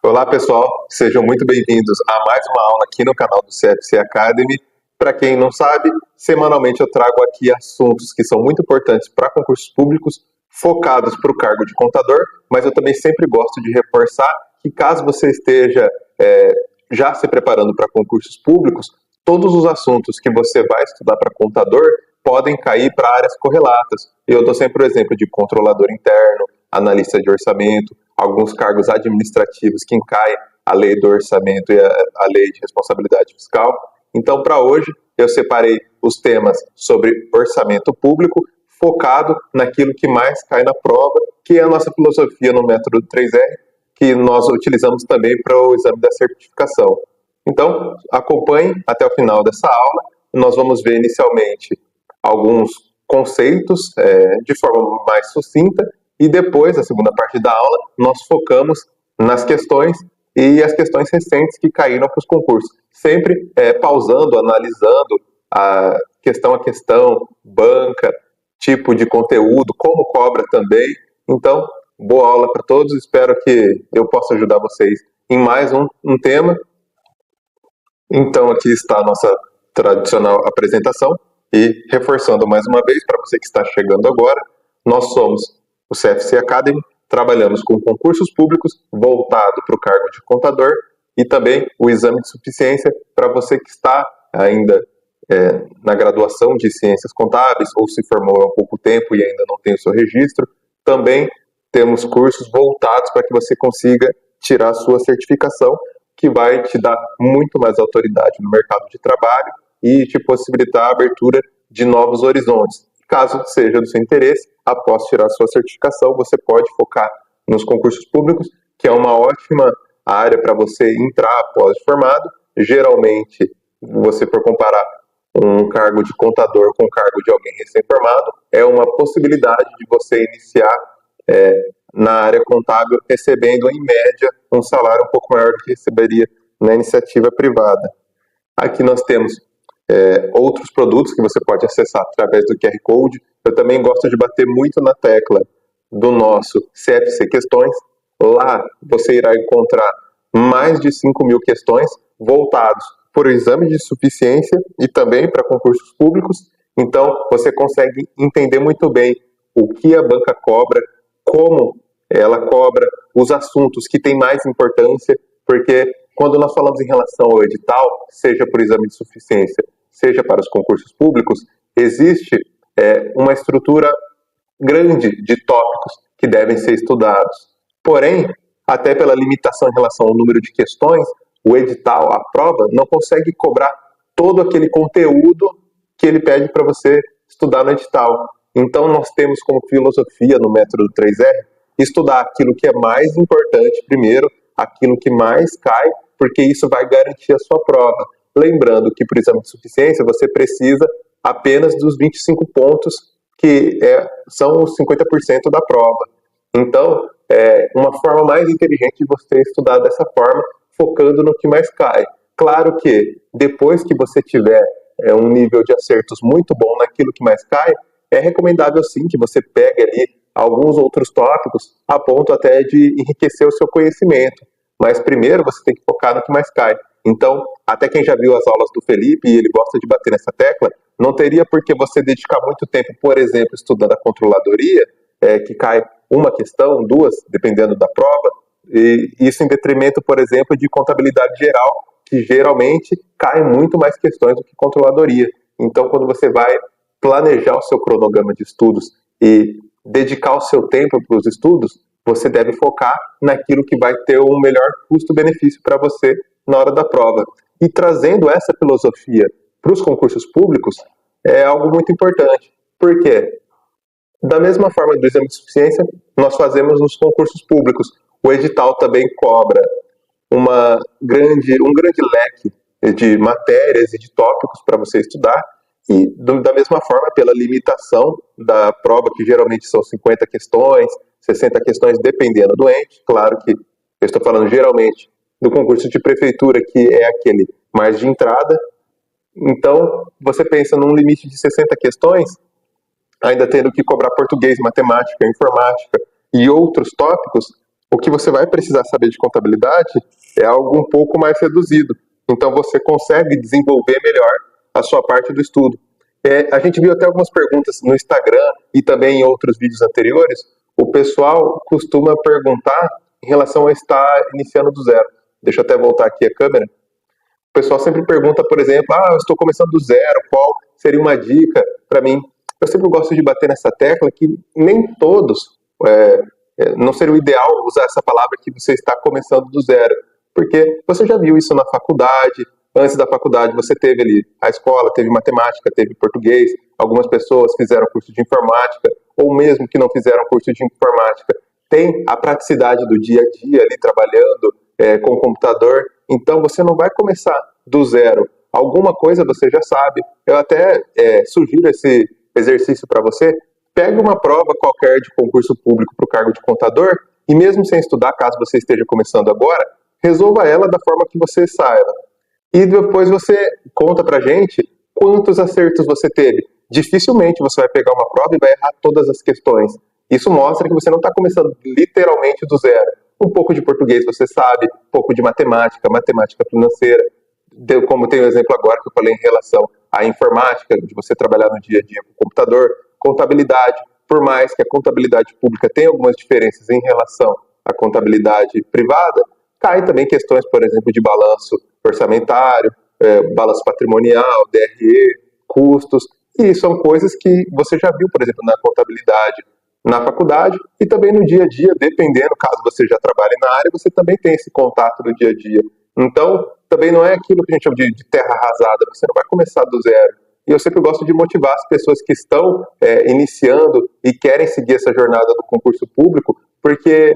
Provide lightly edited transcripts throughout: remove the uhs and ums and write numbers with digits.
Olá pessoal, sejam muito bem-vindos a mais uma aula aqui no canal do CFC Academy. Para quem não sabe, semanalmente eu trago aqui assuntos que são muito importantes para concursos públicos, focados para o cargo de contador, mas eu também sempre gosto de reforçar que caso você esteja já se preparando para concursos públicos, todos os assuntos que você vai estudar para contador podem cair para áreas correlatas. Eu dou sempre o exemplo de controlador interno, analista de orçamento, alguns cargos administrativos que encaem a lei do orçamento e a lei de responsabilidade fiscal. Então, para hoje, eu separei os temas sobre orçamento público, focado naquilo que mais cai na prova, que é a nossa filosofia no método 3R, que nós utilizamos também para o exame da certificação. Então, acompanhe até o final dessa aula. Nós vamos ver inicialmente alguns conceitos de forma mais sucinta, e depois, a segunda parte da aula, nós focamos nas questões e as questões recentes que caíram para os concursos. Sempre pausando, analisando a questão, banca, tipo de conteúdo, como cobra também. Então, boa aula para todos. Espero que eu possa ajudar vocês em mais um tema. Então, aqui está a nossa tradicional apresentação. E reforçando mais uma vez, para você que está chegando agora, nós somos o CFC Academy, trabalhamos com concursos públicos voltado para o cargo de contador e também o exame de suficiência para você que está ainda na graduação de ciências contábeis ou se formou há pouco tempo e ainda não tem o seu registro. Também temos cursos voltados para que você consiga tirar a sua certificação, que vai te dar muito mais autoridade no mercado de trabalho e te possibilitar a abertura de novos horizontes. Caso seja do seu interesse, após tirar sua certificação, você pode focar nos concursos públicos, que é uma ótima área para você entrar após formado. Geralmente, você for comparar um cargo de contador com o cargo de alguém recém-formado, é uma possibilidade de você iniciar na área contábil recebendo, em média, um salário um pouco maior do que receberia na iniciativa privada. Aqui nós temos outros produtos que você pode acessar através do QR Code. Eu também gosto de bater muito na tecla do nosso CFC Questões. Lá você irá encontrar mais de 5.000 questões voltados para o exame de suficiência e também para concursos públicos. Então, você consegue entender muito bem o que a banca cobra, como ela cobra, os assuntos que têm mais importância, porque quando nós falamos em relação ao edital, seja por exame de suficiência, seja para os concursos públicos, existe uma estrutura grande de tópicos que devem ser estudados. Porém, até pela limitação em relação ao número de questões, o edital, a prova, não consegue cobrar todo aquele conteúdo que ele pede para você estudar no edital. Então, nós temos como filosofia no método 3R estudar aquilo que é mais importante primeiro, aquilo que mais cai, porque isso vai garantir a sua prova. Lembrando que para o exame de suficiência você precisa apenas dos 25 pontos, que são os 50% da prova. Então, uma forma mais inteligente de você estudar dessa forma, focando no que mais cai. Claro que depois que você tiver um nível de acertos muito bom naquilo que mais cai, é recomendável sim que você pegue ali alguns outros tópicos a ponto até de enriquecer o seu conhecimento. Mas primeiro você tem que focar no que mais cai. Então, até quem já viu as aulas do Felipe e ele gosta de bater nessa tecla, não teria por que você dedicar muito tempo, por exemplo, estudando a controladoria, que cai uma questão, duas, dependendo da prova, e isso em detrimento, por exemplo, de contabilidade geral, que geralmente cai muito mais questões do que controladoria. Então, quando você vai planejar o seu cronograma de estudos e dedicar o seu tempo para os estudos, você deve focar naquilo que vai ter um melhor custo-benefício para você na hora da prova. E trazendo essa filosofia para os concursos públicos é algo muito importante. Por quê? Da mesma forma do exame de suficiência, nós fazemos nos concursos públicos. O edital também cobra um grande leque de matérias e de tópicos para você estudar. E da mesma forma, pela limitação da prova, que geralmente são 50 questões, 60 questões, dependendo do ente. Claro que eu estou falando geralmente do concurso de prefeitura, que é aquele mais de entrada. Então, você pensa num limite de 60 questões, ainda tendo que cobrar português, matemática, informática e outros tópicos, O que você vai precisar saber de contabilidade é algo um pouco mais reduzido. Então você consegue desenvolver melhor a sua parte do estudo. A gente viu até algumas perguntas no Instagram e também em outros vídeos anteriores. O pessoal costuma perguntar em relação a estar iniciando do zero. Deixa eu até voltar aqui a câmera. O pessoal sempre pergunta, por exemplo, eu estou começando do zero, qual seria uma dica para mim? Eu sempre gosto de bater nessa tecla que nem todos, não seria o ideal usar essa palavra que você está começando do zero, porque você já viu isso na faculdade. Antes da faculdade você teve ali a escola, teve matemática, teve português, algumas pessoas fizeram curso de informática, ou mesmo que não fizeram curso de informática, tem a praticidade do dia a dia ali trabalhando com o computador. Então você não vai começar do zero. Alguma coisa você já sabe. Eu até sugiro esse exercício para você. Pegue uma prova qualquer de concurso público para o cargo de contador e mesmo sem estudar, caso você esteja começando agora, resolva ela da forma que você saiba. E depois você conta pra gente quantos acertos você teve. Dificilmente você vai pegar uma prova e vai errar todas as questões. Isso mostra que você não está começando literalmente do zero. Um pouco de português você sabe, um pouco de matemática, matemática financeira, como tem o exemplo agora que eu falei em relação à informática, de você trabalhar no dia a dia com o computador, contabilidade, por mais que a contabilidade pública tenha algumas diferenças em relação à contabilidade privada, cai também questões, por exemplo, de balanço orçamentário, balanço patrimonial, DRE, custos, e são coisas que você já viu, por exemplo, na contabilidade, na faculdade e também no dia a dia, dependendo, caso você já trabalhe na área, você também tem esse contato no dia a dia. Então, também não é aquilo que a gente chama de terra arrasada, você não vai começar do zero. E eu sempre gosto de motivar as pessoas que estão iniciando e querem seguir essa jornada do concurso público, porque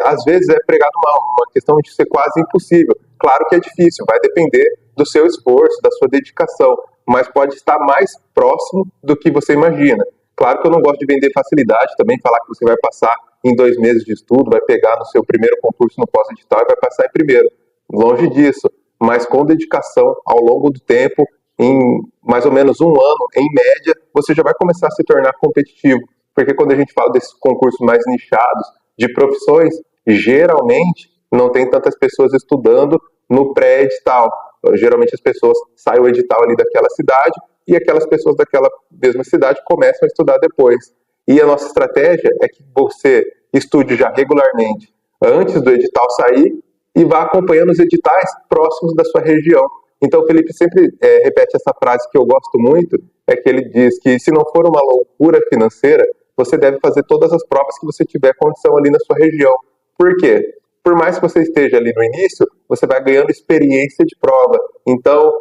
às vezes é pregado uma questão de ser quase impossível. Claro que é difícil, vai depender do seu esforço, da sua dedicação, mas pode estar mais próximo do que você imagina. Claro que eu não gosto de vender facilidade, também falar que você vai passar em 2 meses de estudo, vai pegar no seu primeiro concurso no pós-edital e vai passar em primeiro. Longe disso, mas com dedicação ao longo do tempo, em mais ou menos 1 ano, em média, você já vai começar a se tornar competitivo. Porque quando a gente fala desses concursos mais nichados, de profissões, geralmente não tem tantas pessoas estudando no pré-edital. Geralmente as pessoas saem o edital ali daquela cidade e aquelas pessoas daquela mesma cidade começam a estudar depois. E a nossa estratégia é que você estude já regularmente antes do edital sair e vá acompanhando os editais próximos da sua região. Então o Felipe sempre repete essa frase que eu gosto muito, é que ele diz que se não for uma loucura financeira, você deve fazer todas as provas que você tiver condição ali na sua região. Por quê? Por mais que você esteja ali no início, você vai ganhando experiência de prova. Então,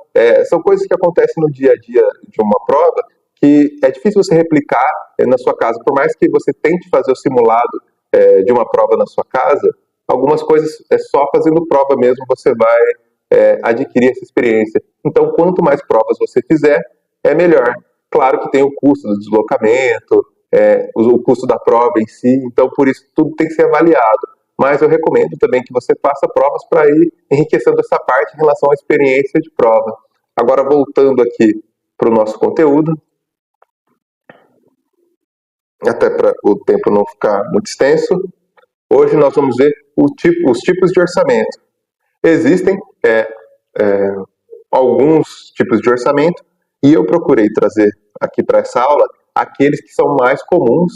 são coisas que acontecem no dia a dia de uma prova que é difícil você replicar na sua casa. Por mais que você tente fazer o simulado de uma prova na sua casa, algumas coisas só fazendo prova mesmo você vai adquirir essa experiência. Então, quanto mais provas você fizer, é melhor. Claro que tem o custo do deslocamento, o custo da prova em si, então por isso tudo tem que ser avaliado. Mas eu recomendo também que você faça provas para ir enriquecendo essa parte em relação à experiência de prova. Agora, voltando aqui para o nosso conteúdo, até para o tempo não ficar muito extenso, hoje nós vamos ver os tipos de orçamento. Existem alguns tipos de orçamento e eu procurei trazer aqui para essa aula aqueles que são mais comuns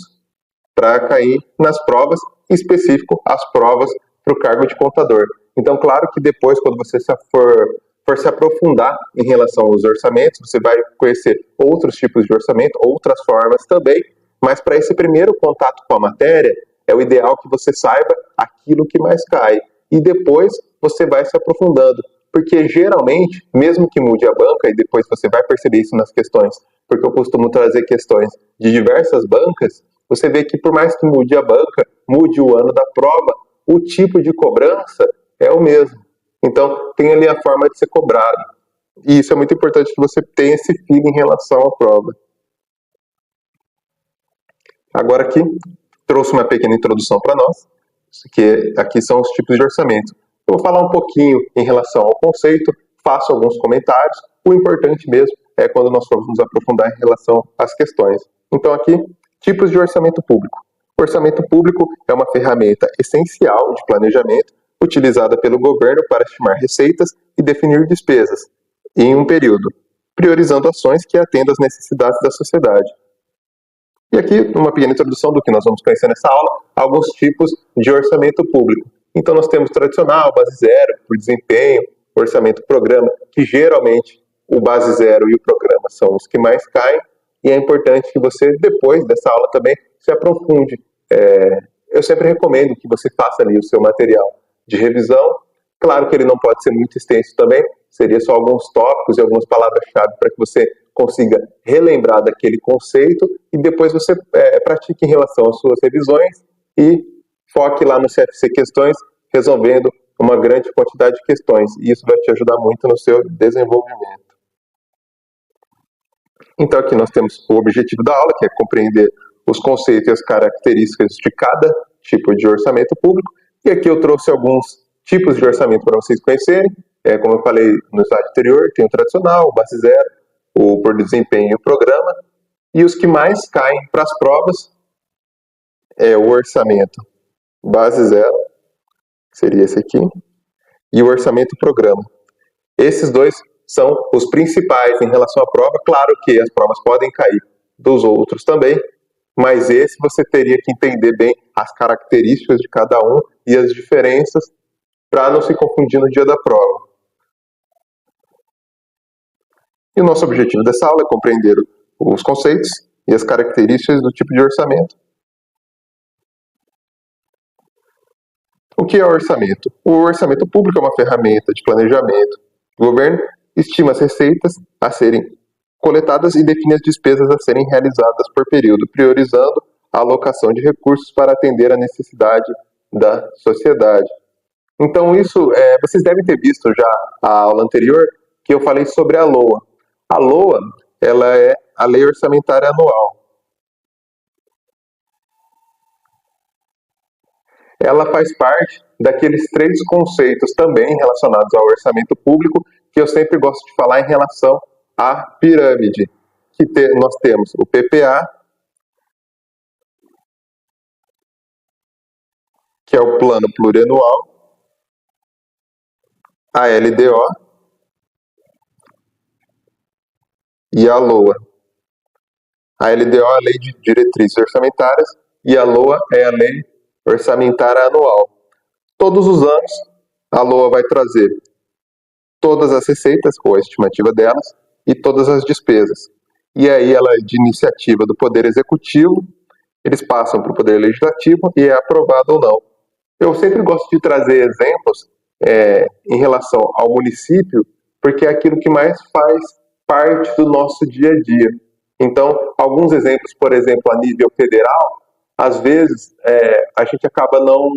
para cair nas provas, em específico as provas para o cargo de contador. Então, claro que depois, quando você for se aprofundar em relação aos orçamentos, você vai conhecer outros tipos de orçamento, outras formas também, mas para esse primeiro contato com a matéria, é o ideal que você saiba aquilo que mais cai. E depois você vai se aprofundando. Porque geralmente, mesmo que mude a banca, e depois você vai perceber isso nas questões, porque eu costumo trazer questões de diversas bancas, você vê que por mais que mude a banca, mude o ano da prova, o tipo de cobrança é o mesmo. Então, tem ali a forma de ser cobrado. E isso é muito importante que você tenha esse feeling em relação à prova. Agora aqui, trouxe uma pequena introdução para nós, que aqui são os tipos de orçamento. Eu vou falar um pouquinho em relação ao conceito, faço alguns comentários, o importante mesmo é quando nós formos nos aprofundar em relação às questões. Então aqui, tipos de orçamento público. O orçamento público é uma ferramenta essencial de planejamento utilizada pelo governo para estimar receitas e definir despesas em um período, priorizando ações que atendam às necessidades da sociedade. E aqui, uma pequena introdução do que nós vamos conhecer nessa aula, alguns tipos de orçamento público. Então, nós temos tradicional, base zero, por desempenho, orçamento programa, que geralmente o base zero e o programa são os que mais caem, e é importante que você, depois dessa aula também, se aprofunde. Eu sempre recomendo que você faça ali o seu material de revisão. Claro que ele não pode ser muito extenso também, seria só alguns tópicos e algumas palavras-chave para que você consiga relembrar daquele conceito e depois você pratique em relação às suas revisões e foque lá no CFC Questões, resolvendo uma grande quantidade de questões. E isso vai te ajudar muito no seu desenvolvimento. Então aqui nós temos o objetivo da aula, que é compreender os conceitos e as características de cada tipo de orçamento público. E aqui eu trouxe alguns tipos de orçamento para vocês conhecerem. Como eu falei no slide anterior, tem o tradicional, o base zero, o por desempenho e o programa. E os que mais caem para as provas é o orçamento base zero, que seria esse aqui, e o orçamento programa. Esses dois são os principais em relação à prova. Claro que as provas podem cair dos outros também, mas esse você teria que entender bem as características de cada um e as diferenças para não se confundir no dia da prova. E o nosso objetivo dessa aula é compreender os conceitos e as características do tipo de orçamento. O que é orçamento? O orçamento público é uma ferramenta de planejamento. O governo estima as receitas a serem coletadas e define as despesas a serem realizadas por período, priorizando a alocação de recursos para atender à necessidade da sociedade. Então isso, vocês devem ter visto já a aula anterior, que eu falei sobre a LOA. A LOA, ela é a Lei Orçamentária Anual. Ela faz parte daqueles 3 conceitos também relacionados ao orçamento público, que eu sempre gosto de falar em relação à pirâmide, que nós temos o PPA, que é o Plano Plurianual, a LDO e a LOA. A LDO é a Lei de Diretrizes Orçamentárias e a LOA é a Lei Orçamentária Anual. Todos os anos, a LOA vai trazer todas as receitas, ou a estimativa delas, e todas as despesas. E aí ela é de iniciativa do Poder Executivo, eles passam para o Poder Legislativo e é aprovado ou não. Eu sempre gosto de trazer exemplos em relação ao município, porque é aquilo que mais faz parte do nosso dia a dia. Então, alguns exemplos, por exemplo, a nível federal, às vezes a gente acaba não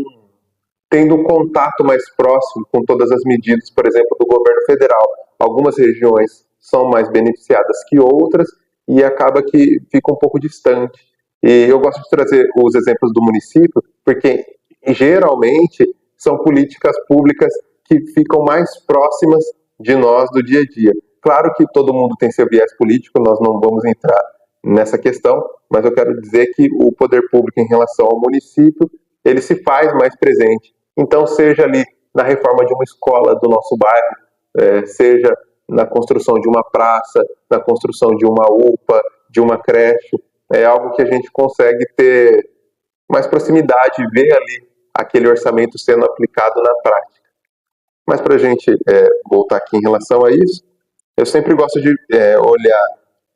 tendo um contato mais próximo com todas as medidas, por exemplo, do governo federal. Algumas regiões são mais beneficiadas que outras e acaba que fica um pouco distante. E eu gosto de trazer os exemplos do município, porque geralmente são políticas públicas que ficam mais próximas de nós do dia a dia. Claro que todo mundo tem seu viés político, nós não vamos entrar nessa questão, mas eu quero dizer que o poder público em relação ao município, ele se faz mais presente. Então, seja ali na reforma de uma escola do nosso bairro, seja na construção de uma praça, na construção de uma UPA, de uma creche, é algo que a gente consegue ter mais proximidade e ver ali aquele orçamento sendo aplicado na prática. Mas para a gente voltar aqui em relação a isso, eu sempre gosto de olhar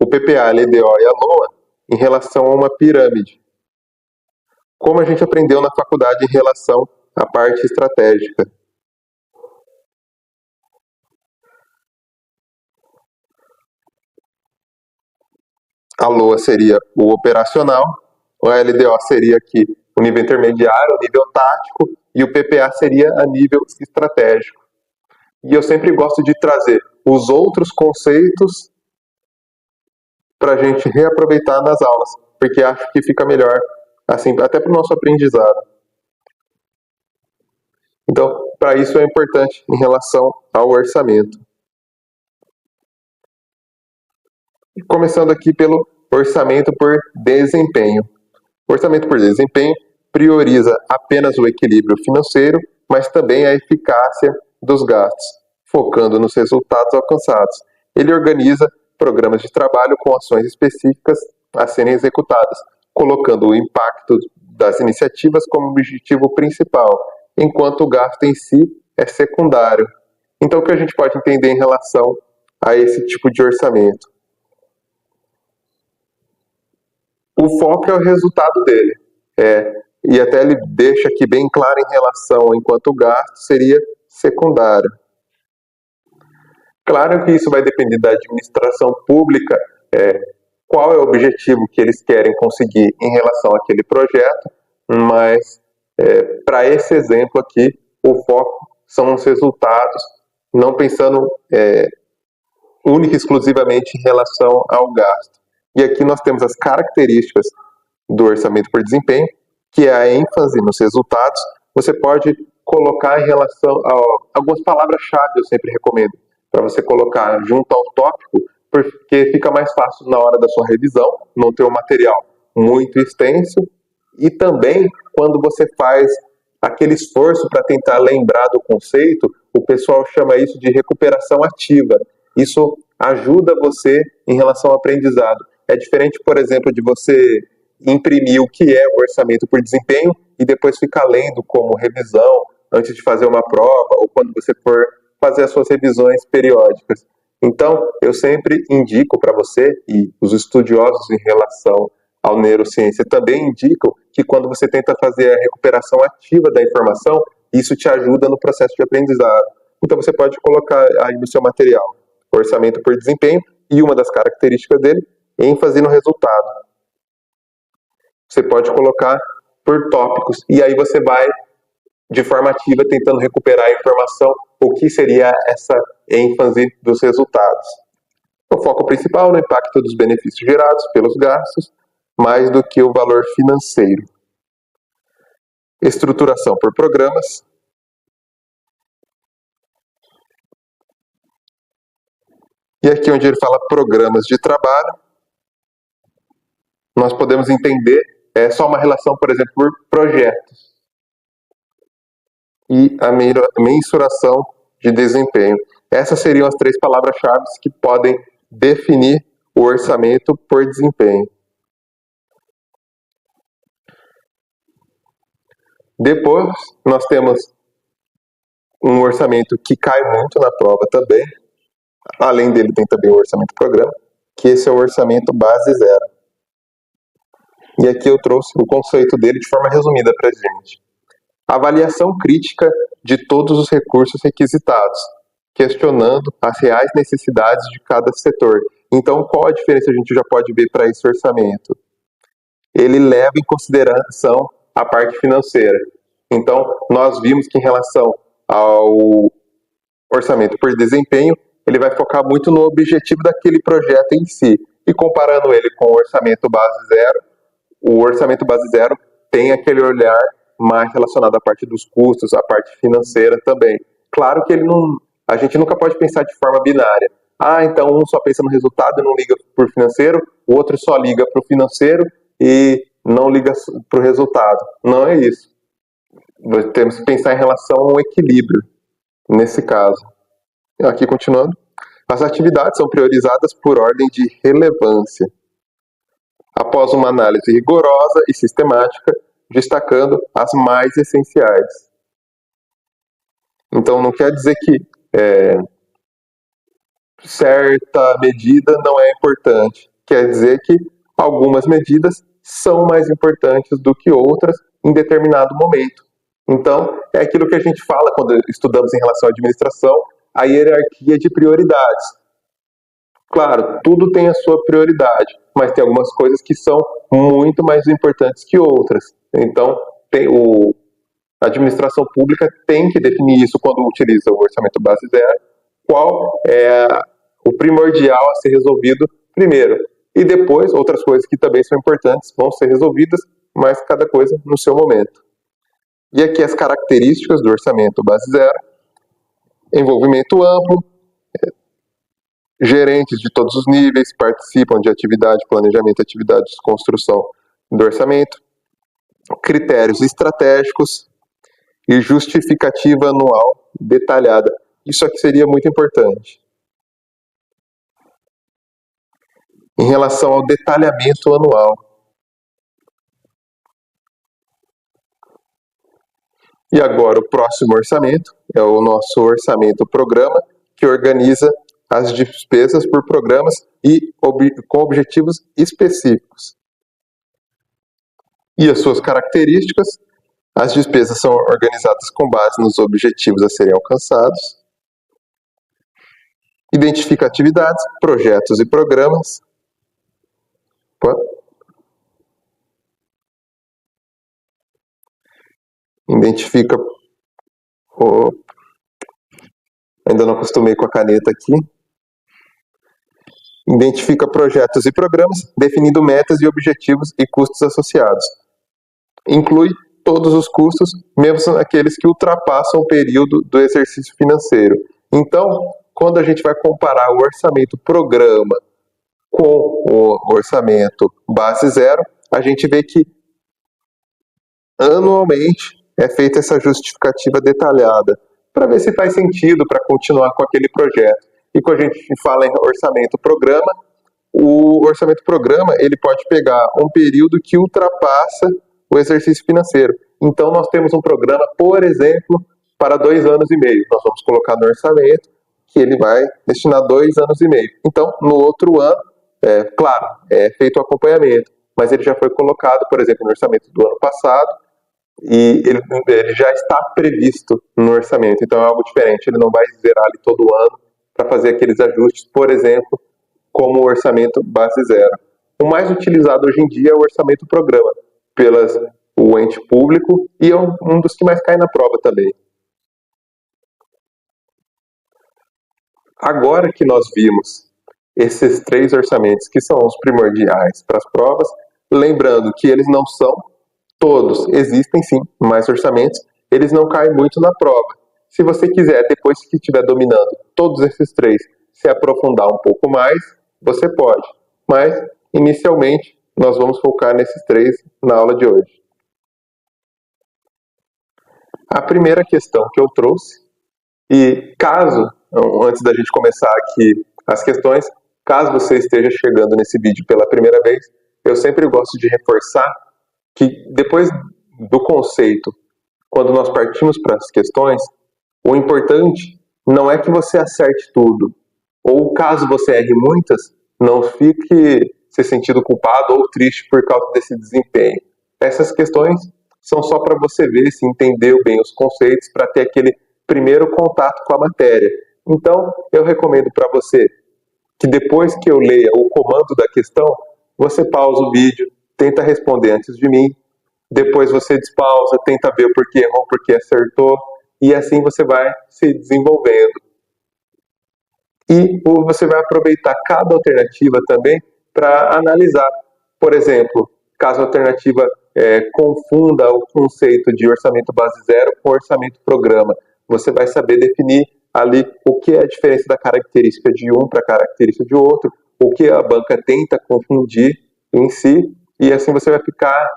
o PPA, a LDO e a LOA em relação a uma pirâmide. Como a gente aprendeu na faculdade em relação à parte estratégica. A LOA seria o operacional, a LDO seria aqui o nível intermediário, o nível tático, e o PPA seria a nível estratégico. E eu sempre gosto de trazer os outros conceitos para a gente reaproveitar nas aulas, porque acho que fica melhor, assim, até para o nosso aprendizado. Então, para isso é importante em relação ao orçamento. Começando aqui pelo orçamento por desempenho. O orçamento por desempenho prioriza apenas o equilíbrio financeiro, mas também a eficácia dos gastos, focando nos resultados alcançados. Ele organiza programas de trabalho com ações específicas a serem executadas, colocando o impacto das iniciativas como objetivo principal, enquanto o gasto em si é secundário. Então, o que a gente pode entender em relação a esse tipo de orçamento? O foco é o resultado dele. E até ele deixa aqui bem claro em relação enquanto o gasto seria secundário. Claro que isso vai depender da administração pública, qual é o objetivo que eles querem conseguir em relação àquele projeto, mas para esse exemplo aqui, o foco são os resultados, não pensando única e exclusivamente em relação ao gasto. E aqui nós temos as características do orçamento por desempenho, que é a ênfase nos resultados. Você pode colocar em relação a algumas palavras-chave, eu sempre recomendo, para você colocar junto ao tópico, porque fica mais fácil na hora da sua revisão, não ter um material muito extenso, e também quando você faz aquele esforço para tentar lembrar do conceito, o pessoal chama isso de recuperação ativa. Isso ajuda você em relação ao aprendizado. É diferente, por exemplo, de você imprimir o que é o orçamento por desempenho e depois ficar lendo como revisão antes de fazer uma prova ou quando você for fazer as suas revisões periódicas. Então, eu sempre indico para você, e os estudiosos em relação ao neurociência também indicam, que quando você tenta fazer a recuperação ativa da informação, isso te ajuda no processo de aprendizado. Então, você pode colocar aí no seu material orçamento por desempenho e uma das características dele, ênfase no resultado. Você pode colocar por tópicos e aí você vai de forma ativa tentando recuperar a informação, o que seria essa ênfase dos resultados. O foco principal no impacto dos benefícios gerados pelos gastos, mais do que o valor financeiro. Estruturação por programas. E aqui onde ele fala programas de trabalho, nós podemos entender só uma relação, por exemplo, por projetos. E a mensuração de desempenho. Essas seriam as 3 palavras-chave que podem definir o orçamento por desempenho. Depois, nós temos um orçamento que cai muito na prova também. Além dele, tem também o orçamento programa, que esse é o orçamento base zero. E aqui eu trouxe o conceito dele de forma resumida para a gente. Avaliação crítica de todos os recursos requisitados, questionando as reais necessidades de cada setor. Então, qual a diferença a gente já pode ver para esse orçamento? Ele leva em consideração a parte financeira. Então, nós vimos que em relação ao orçamento por desempenho, ele vai focar muito no objetivo daquele projeto em si. E comparando ele com o orçamento base zero, o orçamento base zero tem aquele olhar mais relacionado à parte dos custos, à parte financeira também. Claro que a gente nunca pode pensar de forma binária. Então um só pensa no resultado e não liga para o financeiro, o outro só liga para o financeiro e não liga para o resultado. Não é isso. Nós temos que pensar em relação a um equilíbrio, nesse caso. Aqui continuando. As atividades são priorizadas por ordem de relevância, após uma análise rigorosa e sistemática, destacando as mais essenciais. Então, não quer dizer que certa medida não é importante. Quer dizer que algumas medidas são mais importantes do que outras em determinado momento. Então, é aquilo que a gente fala quando estudamos em relação à administração, a hierarquia de prioridades. Claro, tudo tem a sua prioridade, mas tem algumas coisas que são muito mais importantes que outras. Então, a administração pública tem que definir isso quando utiliza o orçamento base zero, qual é o primordial a ser resolvido primeiro. E depois, outras coisas que também são importantes vão ser resolvidas, mas cada coisa no seu momento. E aqui as características do orçamento base zero: envolvimento amplo, gerentes de todos os níveis participam de atividade, planejamento, atividade de construção do orçamento, critérios estratégicos e justificativa anual detalhada. Isso aqui seria muito importante. Em relação ao detalhamento anual. E agora o próximo orçamento é o nosso orçamento programa, que organiza as despesas por programas e com objetivos específicos. E as suas características: as despesas são organizadas com base nos objetivos a serem alcançados, identifica atividades, projetos e programas. Identifica. Ainda não acostumei com a caneta aqui. Identifica projetos e programas, definindo metas e objetivos e custos associados. Inclui todos os custos, mesmo aqueles que ultrapassam o período do exercício financeiro. Então, quando a gente vai comparar o orçamento programa com o orçamento base zero, a gente vê que anualmente é feita essa justificativa detalhada para ver se faz sentido para continuar com aquele projeto. E quando a gente fala em orçamento programa, o orçamento programa ele pode pegar um período que ultrapassa o exercício financeiro. Então nós temos um programa, por exemplo, para 2 anos e meio. Nós vamos colocar no orçamento que ele vai destinar 2 anos e meio. Então, no outro ano, claro, é feito o acompanhamento, mas ele já foi colocado, por exemplo, no orçamento do ano passado, e ele já está previsto no orçamento, então é algo diferente, ele não vai zerar ali todo ano para fazer aqueles ajustes, por exemplo, como o orçamento base zero. O mais utilizado hoje em dia é o orçamento programa, o ente público, e é um dos que mais cai na prova também. Agora que nós vimos esses 3 orçamentos, que são os primordiais para as provas, lembrando que eles não são todos, existem sim mais orçamentos, eles não caem muito na prova. Se você quiser, depois que estiver dominando todos esses 3, se aprofundar um pouco mais, você pode. Mas, inicialmente, nós vamos focar nesses 3 na aula de hoje. A primeira questão que eu trouxe, e caso, antes da gente começar aqui as questões, caso você esteja chegando nesse vídeo pela primeira vez, eu sempre gosto de reforçar que depois do conceito, quando nós partimos para as questões, o importante não é que você acerte tudo, ou caso você erre muitas, não fique se sentindo culpado ou triste por causa desse desempenho. Essas questões são só para você ver se entendeu bem os conceitos, para ter aquele primeiro contato com a matéria. Então, eu recomendo para você que depois que eu leia o comando da questão, você pausa o vídeo, tenta responder antes de mim, depois você despausa, tenta ver o porquê errou, porquê acertou, e assim você vai se desenvolvendo. E você vai aproveitar cada alternativa também para analisar. Por exemplo, caso a alternativa confunda o conceito de orçamento base zero com orçamento programa, você vai saber definir ali o que é a diferença da característica de um para a característica de outro, o que a banca tenta confundir em si, e assim você vai ficar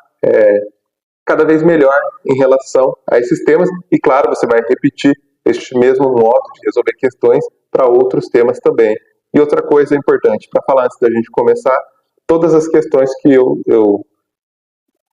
cada vez melhor em relação a esses temas, e claro, você vai repetir este mesmo modo de resolver questões para outros temas também. E outra coisa importante, para falar antes da gente começar, todas as questões que eu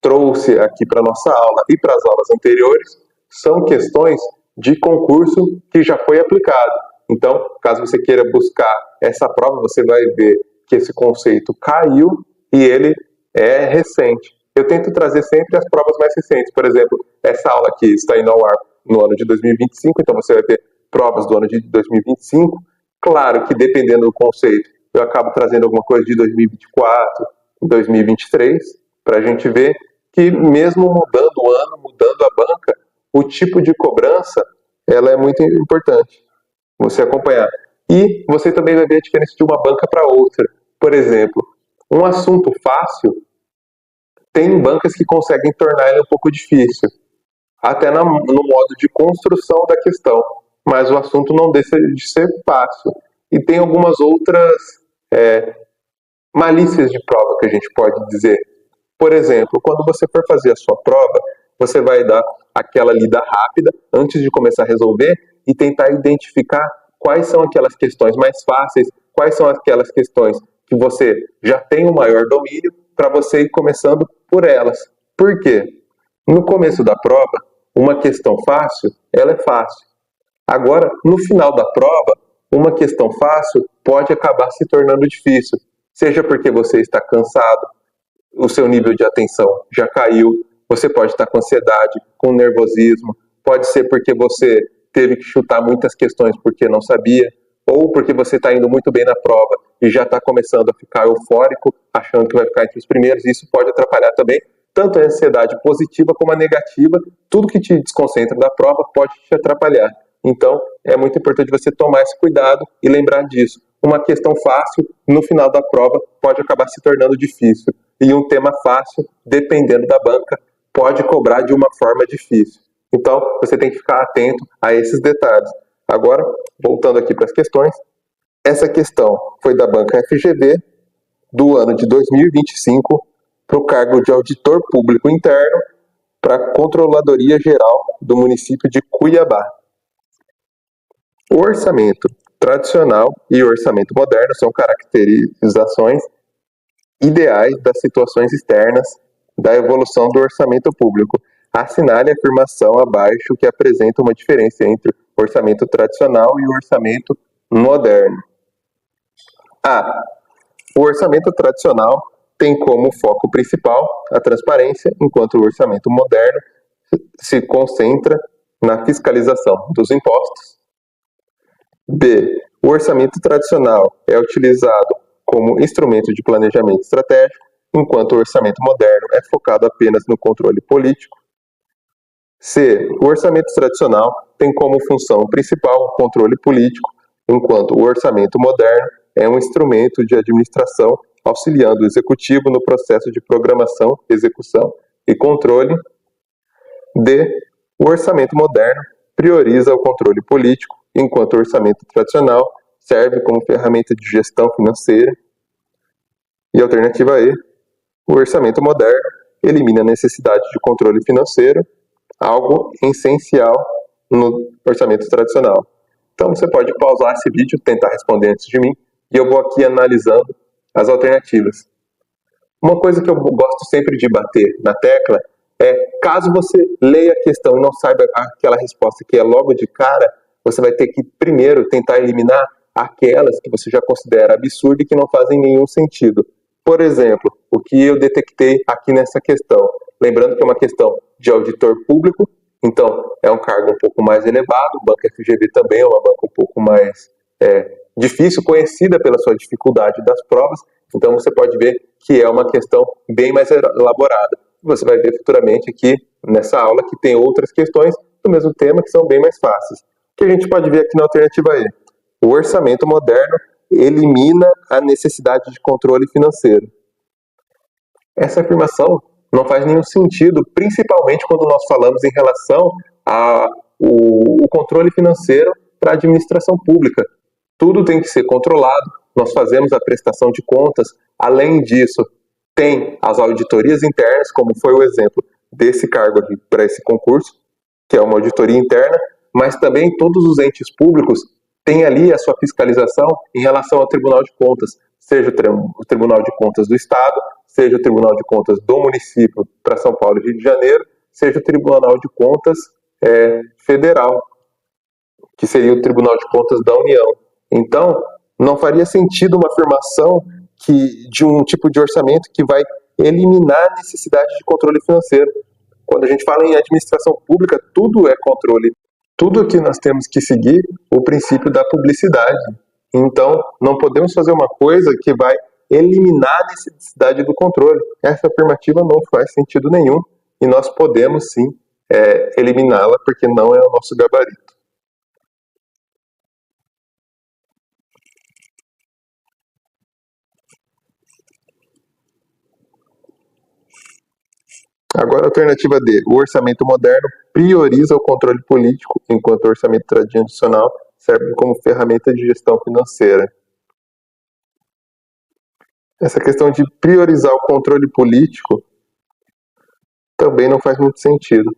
trouxe aqui para a nossa aula e para as aulas anteriores são questões de concurso que já foi aplicado. Então, caso você queira buscar essa prova, você vai ver que esse conceito caiu e ele é recente. Eu tento trazer sempre as provas mais recentes. Por exemplo, essa aula aqui está indo ao ar no ano de 2025, então você vai ter provas do ano de 2025. Claro que dependendo do conceito, eu acabo trazendo alguma coisa de 2024, 2023, para a gente ver que mesmo mudando o ano, mudando a banca, o tipo de cobrança, ela é muito importante você acompanhar. E você também vai ver a diferença de uma banca para outra. Por exemplo, um assunto fácil, tem bancas que conseguem tornar ele um pouco difícil, até no modo de construção da questão, mas o assunto não deixa de ser fácil. E tem algumas outras malícias de prova que a gente pode dizer. Por exemplo, quando você for fazer a sua prova, você vai dar aquela lida rápida antes de começar a resolver e tentar identificar quais são aquelas questões mais fáceis, quais são aquelas questões que você já tem o maior domínio, para você ir começando por elas. Por quê? No começo da prova, uma questão fácil, ela é fácil. Agora, no final da prova, uma questão fácil pode acabar se tornando difícil, seja porque você está cansado, o seu nível de atenção já caiu, você pode estar com ansiedade, com nervosismo, pode ser porque você teve que chutar muitas questões porque não sabia, ou porque você está indo muito bem na prova e já está começando a ficar eufórico, achando que vai ficar entre os primeiros, e isso pode atrapalhar também, tanto a ansiedade positiva como a negativa, tudo que te desconcentra da prova pode te atrapalhar. Então, é muito importante você tomar esse cuidado e lembrar disso. Uma questão fácil, no final da prova, pode acabar se tornando difícil. E um tema fácil, dependendo da banca, pode cobrar de uma forma difícil. Então, você tem que ficar atento a esses detalhes. Agora, voltando aqui para as questões, essa questão foi da banca FGV, do ano de 2025, para o cargo de auditor público interno para a Controladoria Geral do município de Cuiabá. O orçamento tradicional e o orçamento moderno são caracterizações ideais das situações externas da evolução do orçamento público. Assinale a afirmação abaixo que apresenta uma diferença entre o orçamento tradicional e o orçamento moderno. A. O orçamento tradicional tem como foco principal a transparência, enquanto o orçamento moderno se concentra na fiscalização dos impostos. B. O orçamento tradicional é utilizado como instrumento de planejamento estratégico, enquanto o orçamento moderno é focado apenas no controle político. C. O orçamento tradicional tem como função principal o controle político, enquanto o orçamento moderno é um instrumento de administração auxiliando o executivo no processo de programação, execução e controle. D. O orçamento moderno prioriza o controle político, enquanto o orçamento tradicional serve como ferramenta de gestão financeira. E alternativa E. O orçamento moderno elimina a necessidade de controle financeiro, algo essencial no orçamento tradicional. Então você pode pausar esse vídeo, tentar responder antes de mim, e eu vou aqui analisando as alternativas. Uma coisa que eu gosto sempre de bater na tecla é, caso você leia a questão e não saiba aquela resposta que é logo de cara, você vai ter que primeiro tentar eliminar aquelas que você já considera absurdas e que não fazem nenhum sentido. Por exemplo, o que eu detectei aqui nessa questão. Lembrando que é uma questão de auditor público, então é um cargo um pouco mais elevado, o Banco FGV também é uma banca um pouco mais difícil, conhecida pela sua dificuldade das provas, então você pode ver que é uma questão bem mais elaborada. Você vai ver futuramente aqui nessa aula que tem outras questões do mesmo tema que são bem mais fáceis. O que a gente pode ver aqui na alternativa E? O orçamento moderno elimina a necessidade de controle financeiro. Essa afirmação não faz nenhum sentido, principalmente quando nós falamos em relação ao controle financeiro para a administração pública. Tudo tem que ser controlado, nós fazemos a prestação de contas, além disso, tem as auditorias internas, como foi o exemplo desse cargo aqui para esse concurso, que é uma auditoria interna, mas também todos os entes públicos têm ali a sua fiscalização em relação ao Tribunal de Contas, seja o Tribunal de Contas do Estado, seja o Tribunal de Contas do município para São Paulo e Rio de Janeiro, seja o Tribunal de Contas federal, que seria o Tribunal de Contas da União. Então, não faria sentido uma afirmação de um tipo de orçamento que vai eliminar a necessidade de controle financeiro. Quando a gente fala em administração pública, tudo é controle. Tudo que nós temos que seguir o princípio da publicidade. Então, não podemos fazer uma coisa que vai eliminar a necessidade do controle. Essa afirmativa não faz sentido nenhum e nós podemos sim eliminá-la porque não é o nosso gabarito. Agora, a alternativa D. O orçamento moderno prioriza o controle político, enquanto o orçamento tradicional serve como ferramenta de gestão financeira. Essa questão de priorizar o controle político também não faz muito sentido.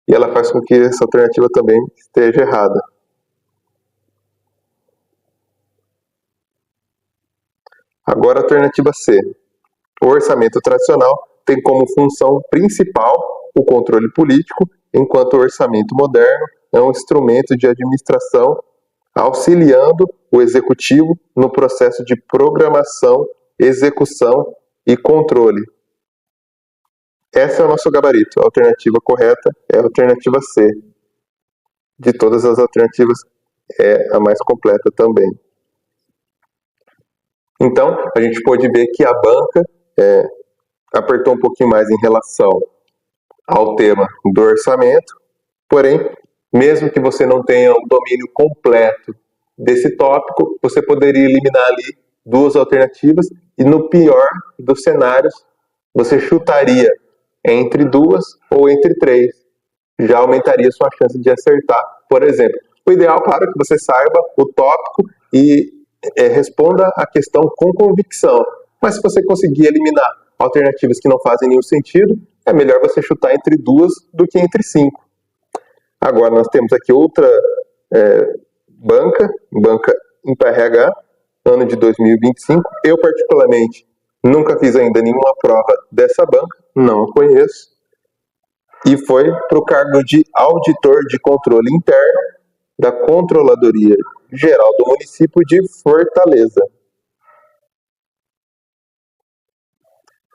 E ela faz com que essa alternativa também esteja errada. Agora a alternativa C. O orçamento tradicional tem como função principal o controle político, enquanto o orçamento moderno é um instrumento de administração auxiliando o executivo no processo de programação, execução e controle. Esse é o nosso gabarito. A alternativa correta é a alternativa C. De todas as alternativas, é a mais completa também. Então, a gente pode ver que a banca apertou um pouquinho mais em relação ao tema do orçamento, porém, mesmo que você não tenha um domínio completo desse tópico, você poderia eliminar ali duas alternativas e, no pior dos cenários, você chutaria entre duas ou entre três. Já aumentaria sua chance de acertar, por exemplo. O ideal, claro, é que você saiba o tópico e responda a questão com convicção. Mas se você conseguir eliminar alternativas que não fazem nenhum sentido, é melhor você chutar entre duas do que entre cinco. Agora nós temos aqui outra banca IMPA-RH, ano de 2025. Eu, particularmente, nunca fiz ainda nenhuma prova dessa banca, não a conheço. E foi para o cargo de auditor de controle interno da Controladoria Geral do município de Fortaleza.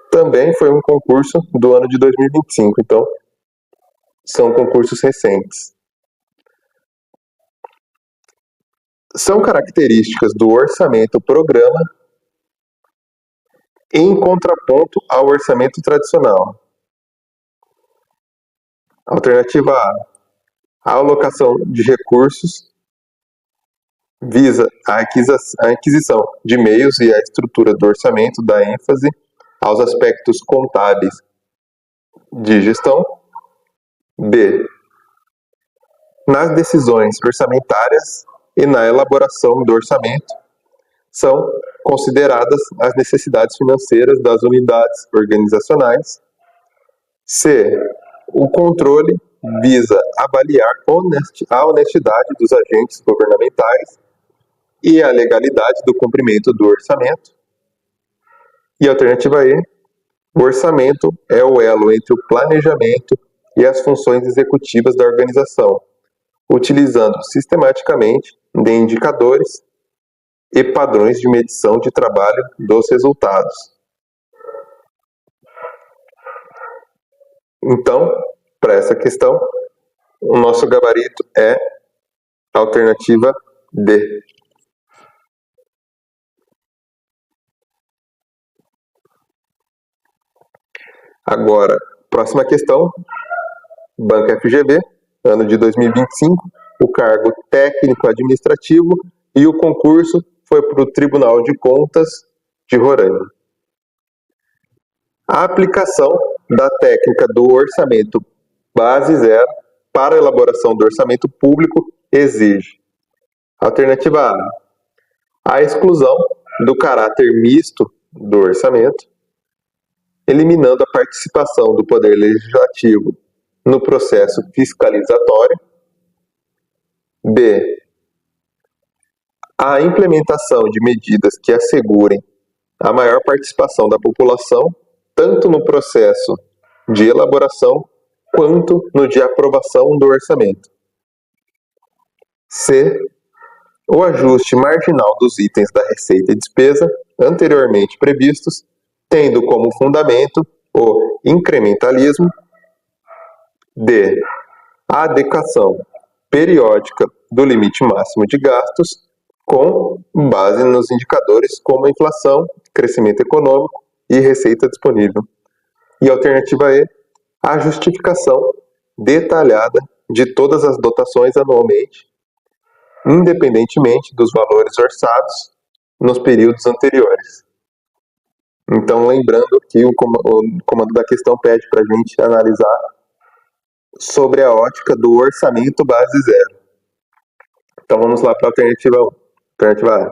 Também foi um concurso do ano de 2025, então são concursos recentes. São características do orçamento-programa em contraponto ao orçamento tradicional. Alternativa A. A alocação de recursos visa a aquisição de meios e a estrutura do orçamento dá ênfase aos aspectos contábeis de gestão. B. Nas decisões orçamentárias e na elaboração do orçamento são consideradas as necessidades financeiras das unidades organizacionais. C. O controle visa avaliar a honestidade dos agentes governamentais e a legalidade do cumprimento do orçamento. E a alternativa E, o orçamento é o elo entre o planejamento e as funções executivas da organização, utilizando sistematicamente de indicadores e padrões de medição de trabalho dos resultados. Então, para essa questão, o nosso gabarito é a alternativa D. Agora, próxima questão, Banca FGV, ano de 2025, o cargo técnico administrativo e o concurso foi para o Tribunal de Contas de Roraima. A aplicação da técnica do orçamento base zero para a elaboração do orçamento público exige: alternativa A, a exclusão do caráter misto do orçamento, eliminando a participação do Poder Legislativo no processo fiscalizatório. B, a implementação de medidas que assegurem a maior participação da população, tanto no processo de elaboração quanto no de aprovação do orçamento. C, o ajuste marginal dos itens da receita e despesa anteriormente previstos, tendo como fundamento o incrementalismo. D, a adequação periódica do limite máximo de gastos com base nos indicadores como a inflação, crescimento econômico e receita disponível. E a alternativa E, a justificação detalhada de todas as dotações anualmente, independentemente dos valores orçados nos períodos anteriores. Então, lembrando que o comando da questão pede para a gente analisar sobre a ótica do orçamento base zero. Então, vamos lá para a alternativa 1. Alternativa A.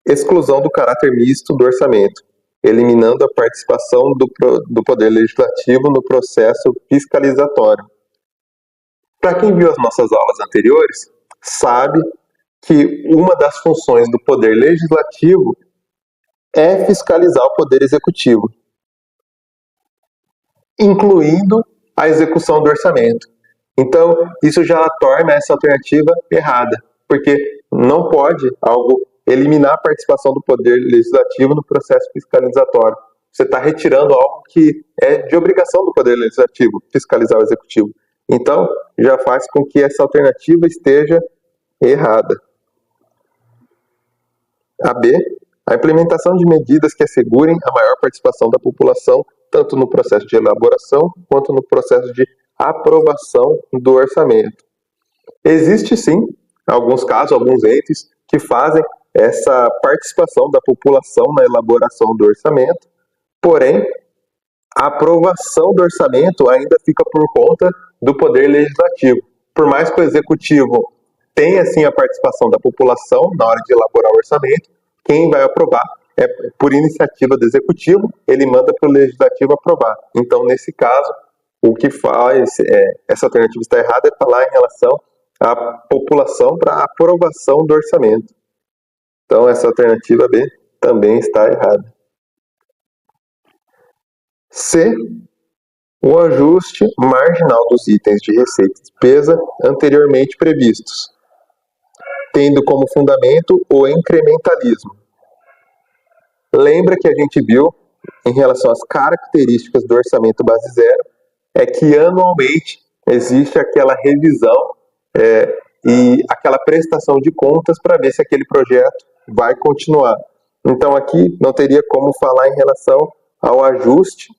Exclusão do caráter misto do orçamento. eliminando a participação do Poder Legislativo no processo fiscalizatório. Para quem viu as nossas aulas anteriores, sabe que uma das funções do Poder Legislativo é fiscalizar o Poder Executivo, incluindo a execução do orçamento. Então, isso já torna essa alternativa errada, porque não pode algo eliminar a participação do Poder Legislativo no processo fiscalizatório. Você está retirando algo que é de obrigação do Poder Legislativo, fiscalizar o Executivo. Então, já faz com que essa alternativa esteja errada. A B, a implementação de medidas que assegurem a maior participação da população, tanto no processo de elaboração quanto no processo de aprovação do orçamento. Existe sim, alguns casos, alguns entes que fazem essa participação da população na elaboração do orçamento, porém, a aprovação do orçamento ainda fica por conta do Poder Legislativo. Por mais que o Executivo tenha sim a participação da população na hora de elaborar o orçamento, quem vai aprovar é por iniciativa do Executivo, ele manda para o Legislativo aprovar. Então, nesse caso, o que faz, essa alternativa está errada, é falar em relação à população para a aprovação do orçamento. Então, essa alternativa B também está errada. C, o ajuste marginal dos itens de receita e despesa anteriormente previstos, tendo como fundamento o incrementalismo. Lembra que a gente viu, em relação às características do orçamento base zero, é que anualmente existe aquela revisão e aquela prestação de contas para ver se aquele projeto vai continuar. Então aqui não teria como falar em relação ao ajuste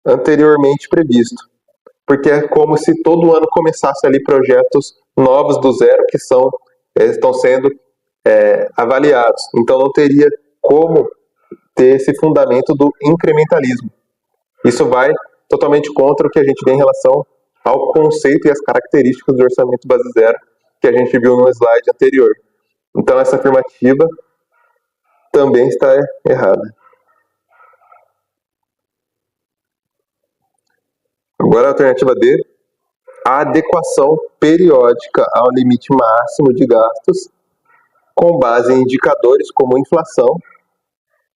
anteriormente previsto, porque é como se todo ano começasse ali projetos novos do zero que estão sendo avaliados. Então não teria como ter esse fundamento do incrementalismo. Isso vai totalmente contra o que a gente vê em relação ao conceito e as características do orçamento base zero que a gente viu no slide anterior. Então essa afirmativa também está errada. Agora a alternativa D, a adequação periódica ao limite máximo de gastos com base em indicadores como inflação,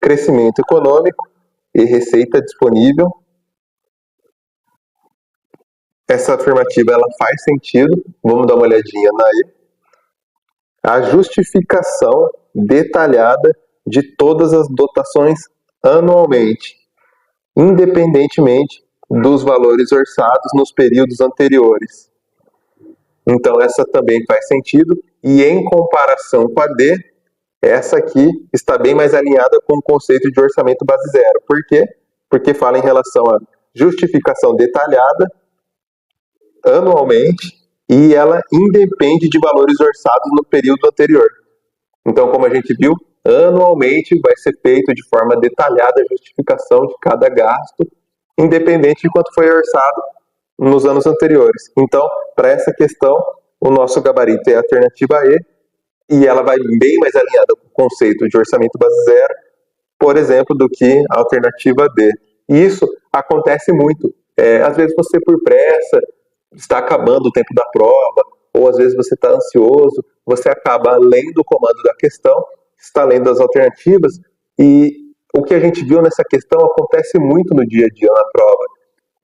crescimento econômico e receita disponível. Essa afirmativa ela faz sentido, vamos dar uma olhadinha na E. A justificação detalhada de todas as dotações anualmente, independentemente dos valores orçados nos períodos anteriores. Então essa também faz sentido, e em comparação com a D, essa aqui está bem mais alinhada com o conceito de orçamento base zero. Por quê? Porque fala em relação à justificação detalhada anualmente e ela independe de valores orçados no período anterior. Então, como a gente viu, anualmente vai ser feito de forma detalhada a justificação de cada gasto, independente de quanto foi orçado nos anos anteriores. Então, para essa questão, o nosso gabarito é a alternativa E, e ela vai bem mais alinhada com o conceito de orçamento base zero, por exemplo, do que a alternativa D. E isso acontece muito. Às vezes você, por pressa, está acabando o tempo da prova, ou às vezes você está ansioso, você acaba lendo o comando da questão, está lendo as alternativas, e o que a gente viu nessa questão acontece muito no dia a dia na prova.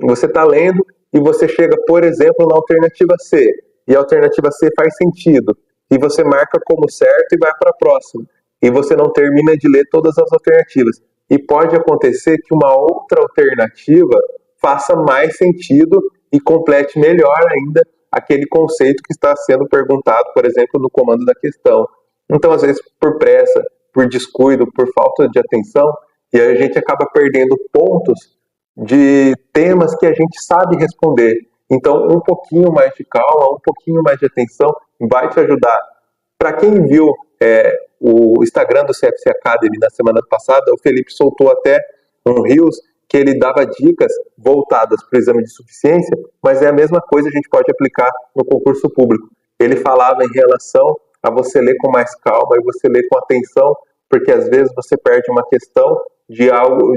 Você está lendo e você chega, por exemplo, na alternativa C, e a alternativa C faz sentido, e você marca como certo e vai para a próxima, e você não termina de ler todas as alternativas. E pode acontecer que uma outra alternativa faça mais sentido e complete melhor ainda aquele conceito que está sendo perguntado, por exemplo, no comando da questão. Então, às vezes, por pressa, por descuido, por falta de atenção, e a gente acaba perdendo pontos de temas que a gente sabe responder. Então, um pouquinho mais de calma, um pouquinho mais de atenção vai te ajudar. Para quem viu o Instagram do CFC Academy na semana passada, o Felipe soltou até um Reels que ele dava dicas voltadas para o exame de suficiência, mas é a mesma coisa a gente pode aplicar no concurso público. Ele falava em relação a você ler com mais calma e você ler com atenção, porque às vezes você perde uma questão de algo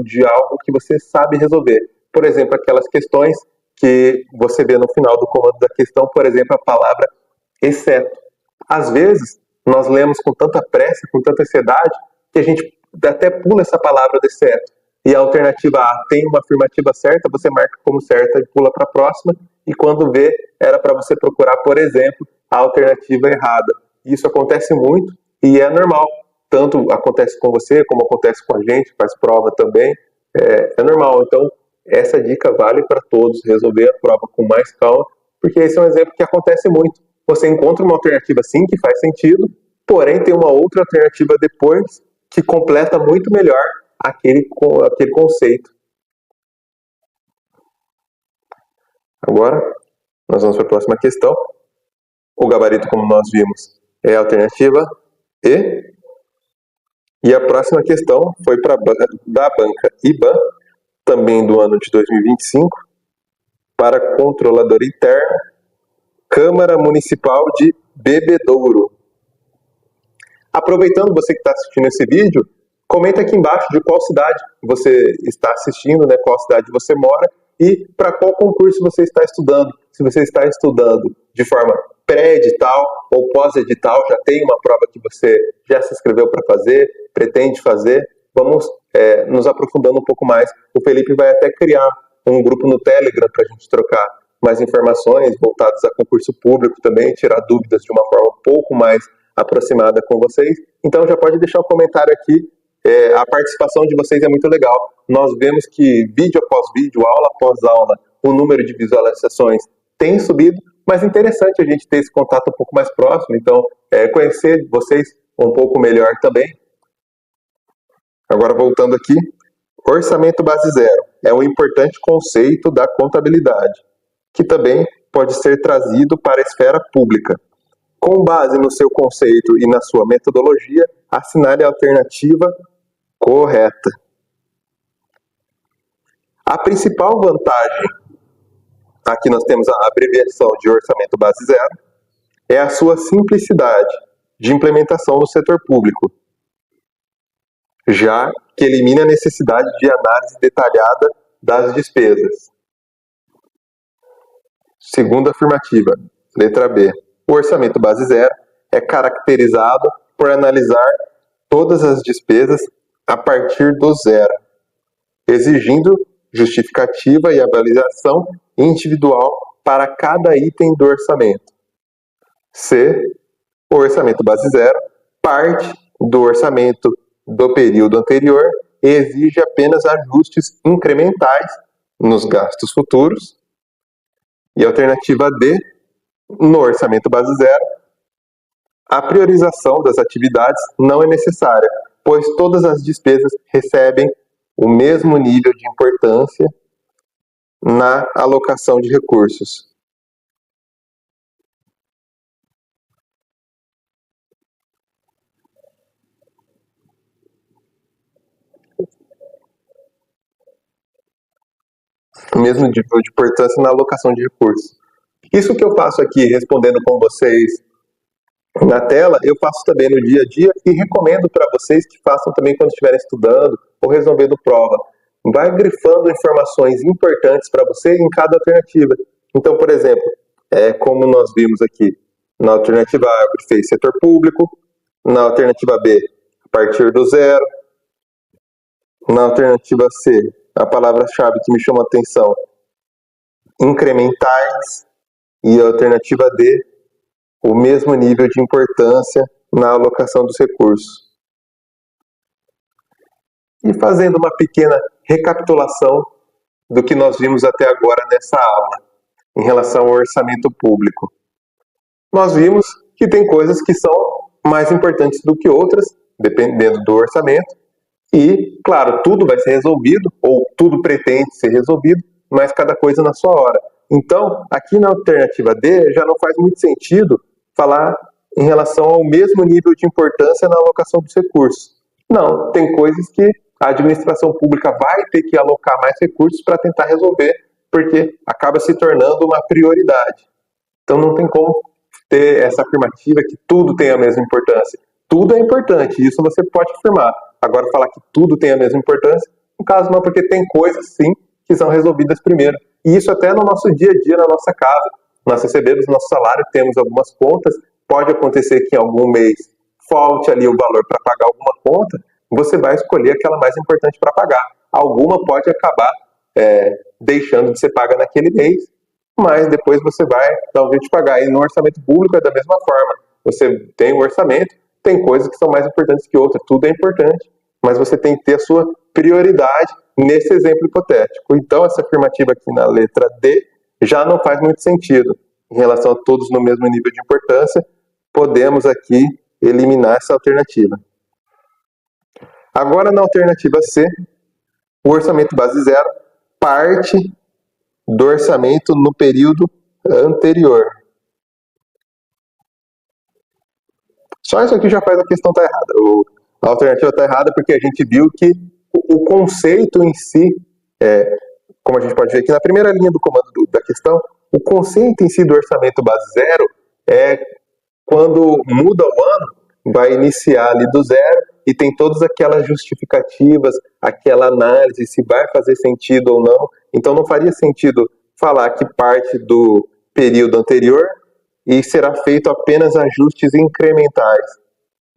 que você sabe resolver. Por exemplo, aquelas questões que você vê no final do comando da questão, por exemplo, a palavra exceto. Às vezes, nós lemos com tanta pressa, com tanta ansiedade, que a gente até pula essa palavra de exceto. E a alternativa A tem uma afirmativa certa, você marca como certa e pula para a próxima, e quando vê, era para você procurar, por exemplo, a alternativa errada. Isso acontece muito e é normal. Tanto acontece com você, como acontece com a gente, faz prova também. É normal. Então, essa dica vale para todos, resolver a prova com mais calma, porque esse é um exemplo que acontece muito. Você encontra uma alternativa sim que faz sentido, porém tem uma outra alternativa depois que completa muito melhor aquele conceito. Agora, nós vamos para a próxima questão. O gabarito, como nós vimos, é a alternativa E. E a próxima questão foi da banca IBAN, também do ano de 2025, para controlador interno, Câmara Municipal de Bebedouro. Aproveitando você que está assistindo esse vídeo, comenta aqui embaixo de qual cidade você está assistindo, né, qual cidade você mora e para qual concurso você está estudando. Se você está estudando de forma pré-edital ou pós-edital, já tem uma prova que você já se inscreveu para fazer, pretende fazer, vamos nos aprofundando um pouco mais. O Felipe vai até criar um grupo no Telegram para a gente trocar mais informações voltadas a concurso público também, tirar dúvidas de uma forma um pouco mais aproximada com vocês. Então já pode deixar um comentário aqui, a participação de vocês é muito legal. Nós vemos que vídeo após vídeo, aula após aula, o número de visualizações tem subido, mas é interessante a gente ter esse contato um pouco mais próximo, então conhecer vocês um pouco melhor também. Agora voltando aqui, orçamento base zero é um importante conceito da contabilidade, que também pode ser trazido para a esfera pública. Com base no seu conceito e na sua metodologia, assinale a alternativa correta. A principal vantagem, aqui nós temos a abreviação de orçamento base zero, é a sua simplicidade de implementação no setor público, já que elimina a necessidade de análise detalhada das despesas. Segunda afirmativa, letra B. O orçamento base zero é caracterizado por analisar todas as despesas a partir do zero, exigindo justificativa e avaliação individual para cada item do orçamento. C. O orçamento base zero parte do orçamento do período anterior e exige apenas ajustes incrementais nos gastos futuros. E a alternativa D, no orçamento base zero, a priorização das atividades não é necessária, pois todas as despesas recebem o mesmo nível de importância na alocação de recursos. O mesmo nível de importância na alocação de recursos. Isso que eu faço aqui, respondendo com vocês na tela, eu faço também no dia a dia e recomendo para vocês que façam também quando estiverem estudando ou resolvendo prova. Vai grifando informações importantes para você em cada alternativa. Então, por exemplo, como nós vimos aqui, na alternativa A eu grifei setor público, na alternativa B, a partir do zero, na alternativa C, a palavra-chave que me chama a atenção, incrementais, e a alternativa D, o mesmo nível de importância na alocação dos recursos. E fazendo uma pequena recapitulação do que nós vimos até agora nessa aula, em relação ao orçamento público. Nós vimos que tem coisas que são mais importantes do que outras, dependendo do orçamento, e, claro, tudo vai ser resolvido, ou tudo pretende ser resolvido, mas cada coisa na sua hora. Então, aqui na alternativa D, já não faz muito sentido falar em relação ao mesmo nível de importância na alocação dos recursos. Não, tem coisas que a administração pública vai ter que alocar mais recursos para tentar resolver, porque acaba se tornando uma prioridade. Então não tem como ter essa afirmativa que tudo tem a mesma importância. Tudo é importante, isso você pode afirmar. Agora, falar que tudo tem a mesma importância, no caso não, porque tem coisas, sim, que são resolvidas primeiro. E isso até no nosso dia a dia, na nossa casa. Nós recebemos nosso salário, temos algumas contas, pode acontecer que em algum mês falte ali o valor para pagar alguma conta, você vai escolher aquela mais importante para pagar. Alguma pode acabar deixando de ser paga naquele mês, mas depois você vai dar um jeito de pagar. E no orçamento público é da mesma forma. Você tem um orçamento, tem coisas que são mais importantes que outras, tudo é importante, mas você tem que ter a sua prioridade nesse exemplo hipotético. Então, essa afirmativa aqui na letra D já não faz muito sentido. Em relação a todos no mesmo nível de importância, podemos aqui eliminar essa alternativa. Agora, na alternativa C, o orçamento base zero parte do orçamento no período anterior. Só isso aqui já faz a questão estar errada. A alternativa está errada porque a gente viu que o conceito em si, como a gente pode ver aqui na primeira linha do comando da questão, o conceito em si do orçamento base zero é quando muda o ano, vai iniciar ali do zero e tem todas aquelas justificativas, aquela análise se vai fazer sentido ou não. Então não faria sentido falar que parte do período anterior e será feito apenas ajustes incrementais.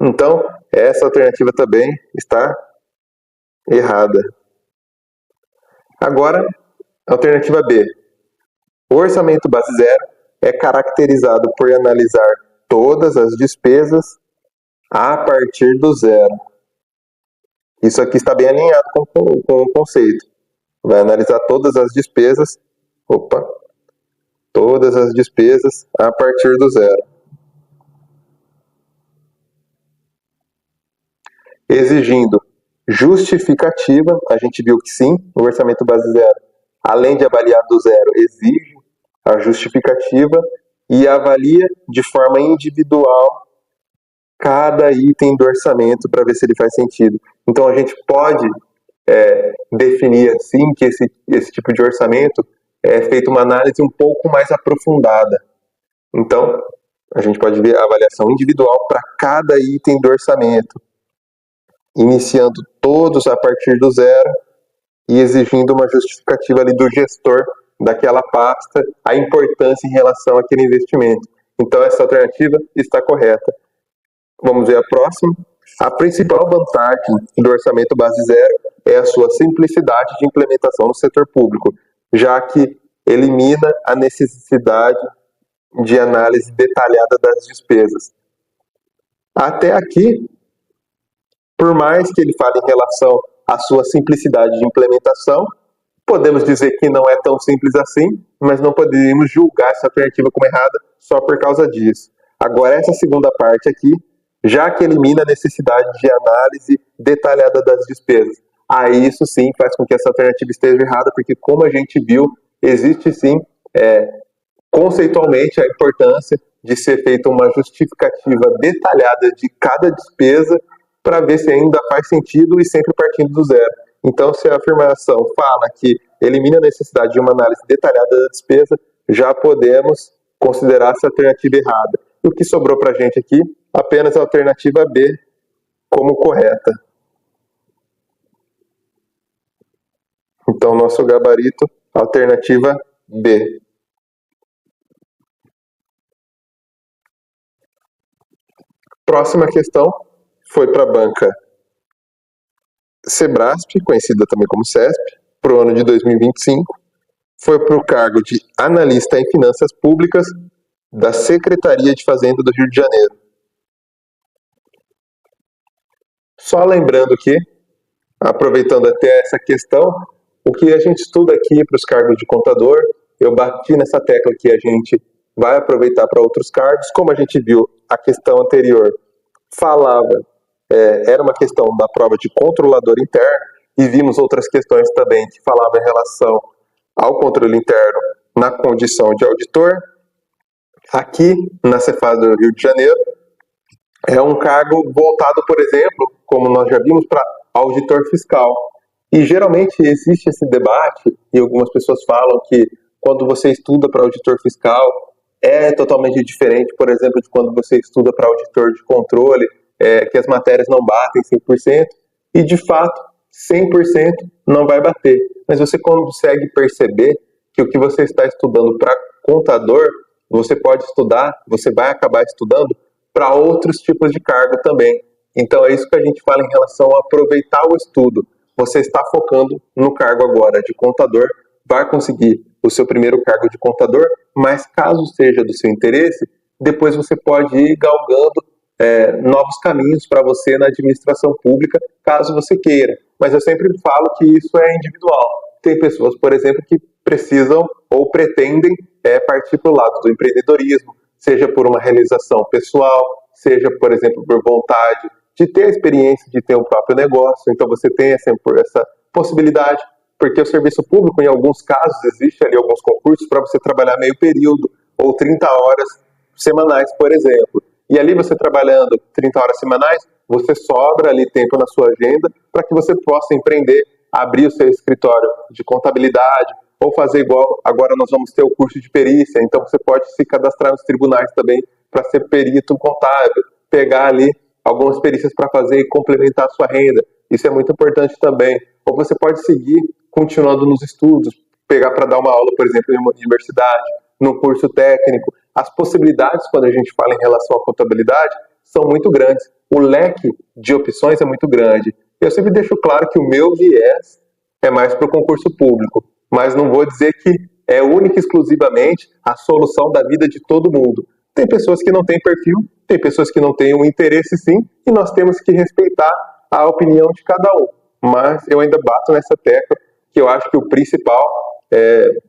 Então, essa alternativa também está errada. Agora, alternativa B. O orçamento base zero é caracterizado por analisar todas as despesas a partir do zero. Isso aqui está bem alinhado com o conceito. Vai analisar todas as despesas, todas as despesas a partir do zero. Exigindo justificativa, a gente viu que sim, o orçamento base zero, além de avaliar do zero, exige a justificativa e avalia de forma individual cada item do orçamento para ver se ele faz sentido. Então a gente pode definir assim que esse tipo de orçamento é feita uma análise um pouco mais aprofundada. Então a gente pode ver a avaliação individual para cada item do orçamento, iniciando todos a partir do zero e exigindo uma justificativa ali do gestor daquela pasta, a importância em relação àquele investimento. Então essa alternativa está correta. Vamos ver a próxima. A principal vantagem do orçamento base zero é a sua simplicidade de implementação no setor público, já que elimina a necessidade de análise detalhada das despesas. Até aqui, por mais que ele fale em relação à sua simplicidade de implementação, podemos dizer que não é tão simples assim, mas não poderíamos julgar essa alternativa como errada só por causa disso. Agora, essa segunda parte aqui, já que elimina a necessidade de análise detalhada das despesas, aí isso sim faz com que essa alternativa esteja errada, porque como a gente viu, existe sim, conceitualmente, a importância de ser feita uma justificativa detalhada de cada despesa para ver se ainda faz sentido e sempre partindo do zero. Então, se a afirmação fala que elimina a necessidade de uma análise detalhada da despesa, já podemos considerar essa alternativa errada. O que sobrou para a gente aqui? Apenas a alternativa B como correta. Então, nosso gabarito, alternativa B. Próxima questão foi para a banca Sebrasp, conhecida também como CESP, para o ano de 2025. Foi para o cargo de analista em finanças públicas da Secretaria de Fazenda do Rio de Janeiro. Só lembrando que, aproveitando até essa questão, o que a gente estuda aqui para os cargos de contador, eu bati nessa tecla que a gente vai aproveitar para outros cargos. Como a gente viu, a questão anterior falava, era uma questão da prova de controlador interno, e vimos outras questões também que falavam em relação ao controle interno na condição de auditor. Aqui, na Cefaz do Rio de Janeiro, é um cargo voltado, por exemplo, como nós já vimos, para auditor fiscal. E geralmente existe esse debate, e algumas pessoas falam que quando você estuda para auditor fiscal é totalmente diferente, por exemplo, de quando você estuda para auditor de controle, que as matérias não batem 100%. e de fato 100% não vai bater. Mas você consegue perceber que o que você está estudando para contador, você pode estudar, você vai acabar estudando para outros tipos de cargo também. Então é isso que a gente fala em relação a aproveitar o estudo. Você está focando no cargo agora de contador, vai conseguir o seu primeiro cargo de contador, mas caso seja do seu interesse, depois você pode ir galgando novos caminhos para você na administração pública, caso você queira. Mas eu sempre falo que isso é individual. Tem pessoas, por exemplo, que precisam ou pretendem partir para o lado do empreendedorismo, seja por uma realização pessoal, seja, por exemplo, por vontade de ter a experiência de ter um próprio negócio. Então você tem essa possibilidade, porque o serviço público, em alguns casos, existe ali alguns concursos para você trabalhar meio período, ou 30 horas semanais, por exemplo. E ali você trabalhando 30 horas semanais, você sobra ali tempo na sua agenda para que você possa empreender, abrir o seu escritório de contabilidade, ou fazer igual, agora nós vamos ter o curso de perícia, então você pode se cadastrar nos tribunais também para ser perito contábil, pegar ali algumas perícias para fazer e complementar a sua renda. Isso é muito importante também. Ou você pode seguir continuando nos estudos, pegar para dar uma aula, por exemplo, em uma universidade, num curso técnico. As possibilidades, quando a gente fala em relação à contabilidade, são muito grandes. O leque de opções é muito grande. Eu sempre deixo claro que o meu viés é mais para o concurso público, mas não vou dizer que é única e exclusivamente a solução da vida de todo mundo. Tem pessoas que não têm perfil, tem pessoas que não têm um interesse sim, e nós temos que respeitar a opinião de cada um. Mas eu ainda bato nessa tecla, que eu acho que o principal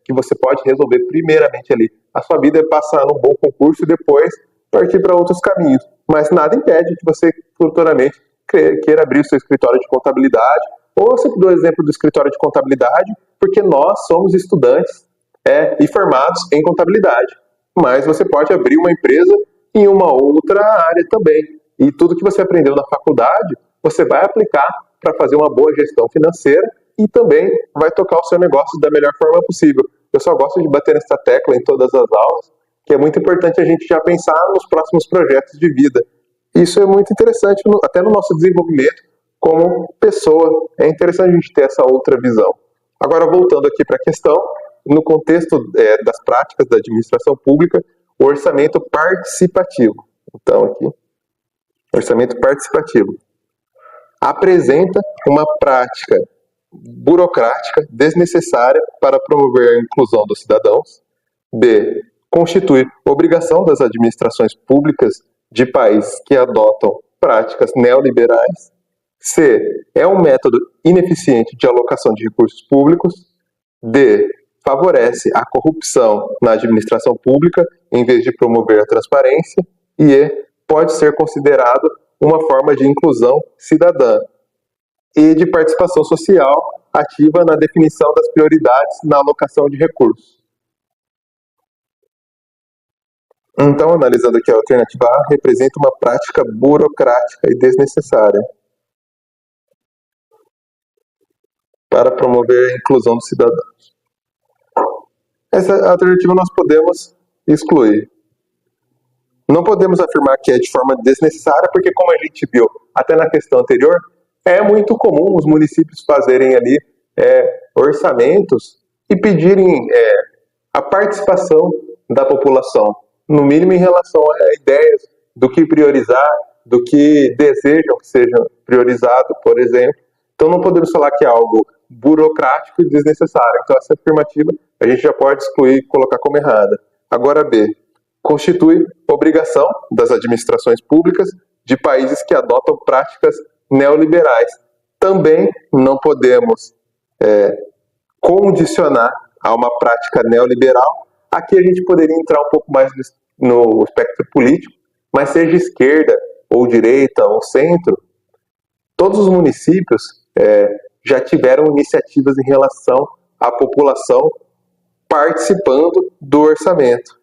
que você pode resolver primeiramente ali. A sua vida é passar num bom concurso e depois partir para outros caminhos. Mas nada impede que você futuramente queira abrir o seu escritório de contabilidade, ou eu sempre dou o exemplo do escritório de contabilidade, porque nós somos estudantes e formados em contabilidade. Mas você pode abrir uma empresa em uma outra área também. E tudo que você aprendeu na faculdade, você vai aplicar para fazer uma boa gestão financeira e também vai tocar o seu negócio da melhor forma possível. Eu só gosto de bater nessa tecla em todas as aulas, que é muito importante a gente já pensar nos próximos projetos de vida. Isso é muito interessante, até no nosso desenvolvimento como pessoa. É interessante a gente ter essa outra visão. Agora, voltando aqui para a questão, no contexto das práticas da administração pública, o orçamento participativo. Então, aqui, orçamento participativo apresenta uma prática burocrática desnecessária para promover a inclusão dos cidadãos. B. Constitui obrigação das administrações públicas de países que adotam práticas neoliberais. C. É um método ineficiente de alocação de recursos públicos. D. Favorece a corrupção na administração pública em vez de promover a transparência. E E. Pode ser considerado uma forma de inclusão cidadã e de participação social ativa na definição das prioridades na alocação de recursos. Então, analisando aqui a alternativa A, representa uma prática burocrática e desnecessária para promover a inclusão dos cidadãos. Essa alternativa nós podemos excluir. Não podemos afirmar que é de forma desnecessária, porque como a gente viu até na questão anterior, é muito comum os municípios fazerem ali orçamentos e pedirem a participação da população, no mínimo em relação a ideias do que priorizar, do que desejam que seja priorizado, por exemplo. Então não podemos falar que é algo burocrático e desnecessário. Então essa afirmativa a gente já pode excluir e colocar como errada. Agora B. Constitui obrigação das administrações públicas de países que adotam práticas neoliberais. Também não podemos condicionar a uma prática neoliberal. Aqui a gente poderia entrar um pouco mais no espectro político, mas seja esquerda, ou direita, ou centro, todos os municípios já tiveram iniciativas em relação à população participando do orçamento.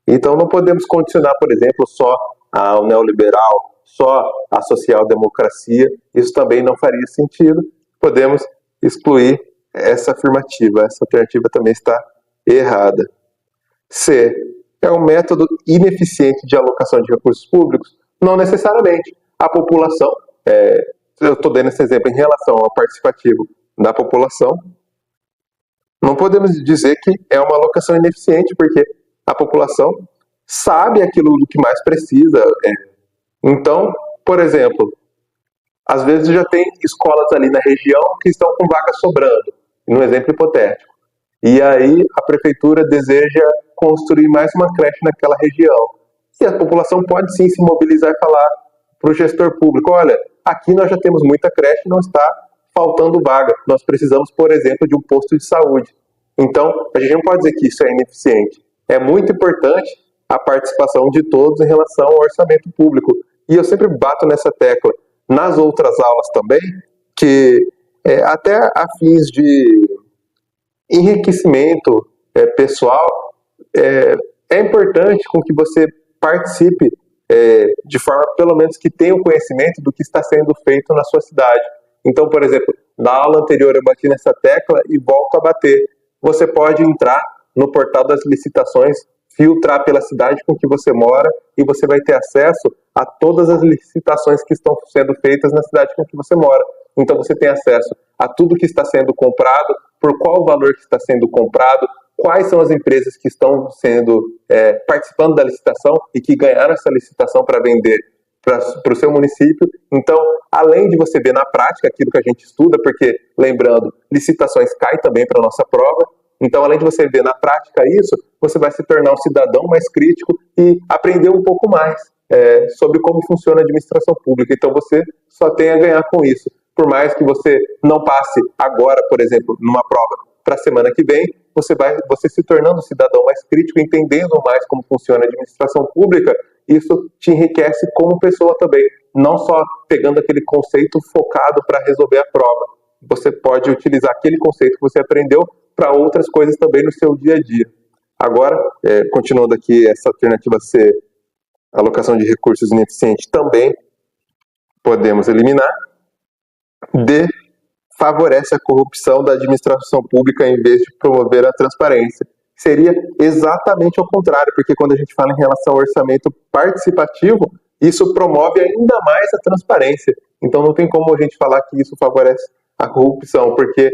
Então não podemos condicionar, por exemplo, só ao neoliberal, só à social-democracia. Isso também não faria sentido. Podemos excluir essa afirmativa. Essa alternativa também está errada. C. É um método ineficiente de alocação de recursos públicos? Não necessariamente. A população eu estou dando esse exemplo em relação ao participativo da população, não podemos dizer que é uma alocação ineficiente, porque a população sabe aquilo do que mais precisa. Então, por exemplo, às vezes já tem escolas ali na região que estão com vagas sobrando, num exemplo hipotético. E aí a prefeitura deseja construir mais uma creche naquela região. E a população pode sim se mobilizar e falar para o gestor público: olha, aqui nós já temos muita creche, não está faltando vaga. Nós precisamos, por exemplo, de um posto de saúde. Então, a gente não pode dizer que isso é ineficiente. É muito importante a participação de todos em relação ao orçamento público. E eu sempre bato nessa tecla nas outras aulas também, que até a fins de enriquecimento pessoal, é importante com que você participe de forma, pelo menos, que tenha o conhecimento do que está sendo feito na sua cidade. Então, por exemplo, na aula anterior eu bati nessa tecla e volto a bater. Você pode entrar no portal das licitações, filtrar pela cidade com que você mora e você vai ter acesso a todas as licitações que estão sendo feitas na cidade com que você mora. Então você tem acesso a tudo que está sendo comprado, por qual valor que está sendo comprado, quais são as empresas que estão participando da licitação e que ganharam essa licitação para vender para o seu município. Então, além de você ver na prática aquilo que a gente estuda, porque, lembrando, licitações caem também para a nossa prova, então, além de você ver na prática isso, você vai se tornar um cidadão mais crítico e aprender um pouco mais sobre como funciona a administração pública. Então, você só tem a ganhar com isso. Por mais que você não passe agora, por exemplo, numa prova para a semana que vem, você se tornando um cidadão mais crítico, entendendo mais como funciona a administração pública, isso te enriquece como pessoa também, não só pegando aquele conceito focado para resolver a prova. Você pode utilizar aquele conceito que você aprendeu para outras coisas também no seu dia a dia. Agora, continuando aqui, essa alternativa C, alocação de recursos ineficiente, também podemos eliminar. D, favorece a corrupção da administração pública em vez de promover a transparência. Seria exatamente ao contrário, porque quando a gente fala em relação ao orçamento participativo, isso promove ainda mais a transparência. Então não tem como a gente falar que isso favorece a corrupção, porque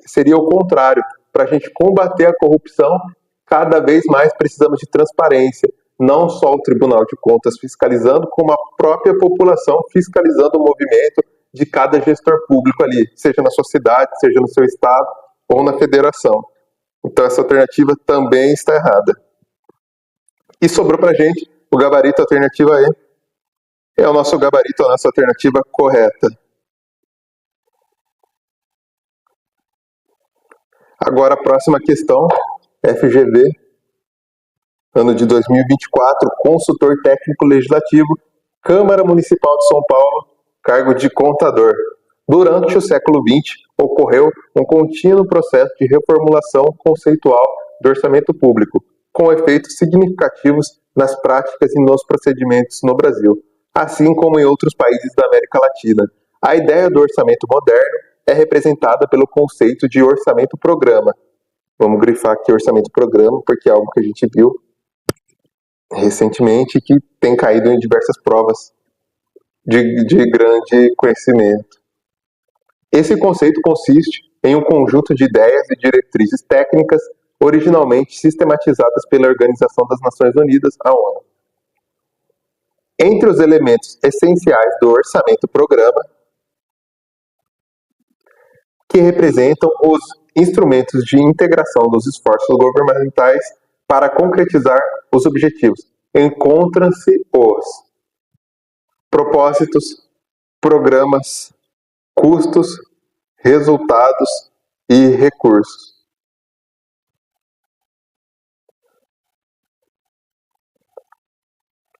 seria o contrário. Para a gente combater a corrupção, cada vez mais precisamos de transparência. Não só o Tribunal de Contas fiscalizando, como a própria população fiscalizando o movimento de cada gestor público ali, seja na sua cidade, seja no seu estado ou na federação. Então essa alternativa também está errada. E sobrou para a gente o gabarito, alternativa E. É o nosso gabarito, a nossa alternativa correta. Agora a próxima questão, FGV, ano de 2024, consultor técnico legislativo, Câmara Municipal de São Paulo, cargo de contador. Durante o século XX, ocorreu um contínuo processo de reformulação conceitual do orçamento público, com efeitos significativos nas práticas e nos procedimentos no Brasil, assim como em outros países da América Latina. A ideia do orçamento moderno é representada pelo conceito de orçamento-programa. Vamos grifar aqui orçamento-programa, porque é algo que a gente viu recentemente e que tem caído em diversas provas de grande conhecimento. Esse conceito consiste em um conjunto de ideias e diretrizes técnicas originalmente sistematizadas pela Organização das Nações Unidas, a ONU. Entre os elementos essenciais do orçamento-programa, que representam os instrumentos de integração dos esforços governamentais para concretizar os objetivos, encontram-se os propósitos, programas, custos, resultados e recursos.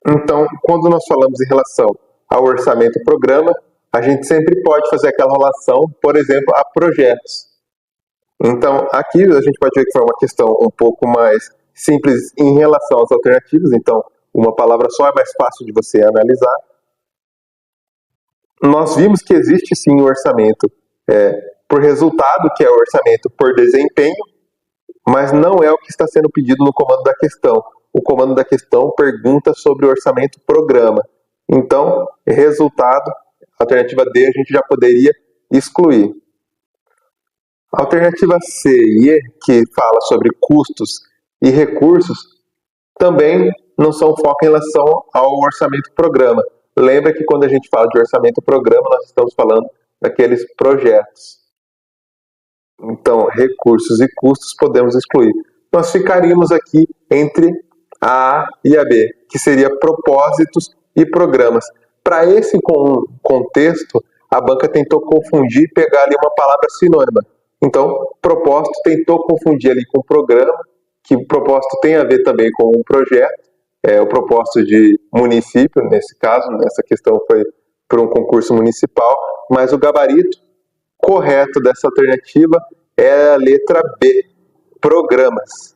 Então, quando nós falamos em relação ao orçamento-programa, a gente sempre pode fazer aquela relação, por exemplo, a projetos. Então, aqui a gente pode ver que foi uma questão um pouco mais simples em relação às alternativas, então uma palavra só é mais fácil de você analisar. Nós vimos que existe sim o orçamento por resultado, que é o orçamento por desempenho, mas não é o que está sendo pedido no comando da questão. O comando da questão pergunta sobre o orçamento programa. Então, resultado, A alternativa D a gente já poderia excluir. A alternativa C e E, que fala sobre custos e recursos, também não são foco em relação ao orçamento-programa. Lembra que quando a gente fala de orçamento-programa, nós estamos falando daqueles projetos. Então, recursos e custos podemos excluir. Nós ficaríamos aqui entre a A e a B, que seria propósitos e programas. Para esse contexto, a banca tentou confundir e pegar ali uma palavra sinônima. Então, propósito tentou confundir ali com programa, que o propósito tem a ver também com um projeto, o propósito de município, nesse caso, nessa questão foi por um concurso municipal, mas o gabarito correto dessa alternativa é a letra B, programas.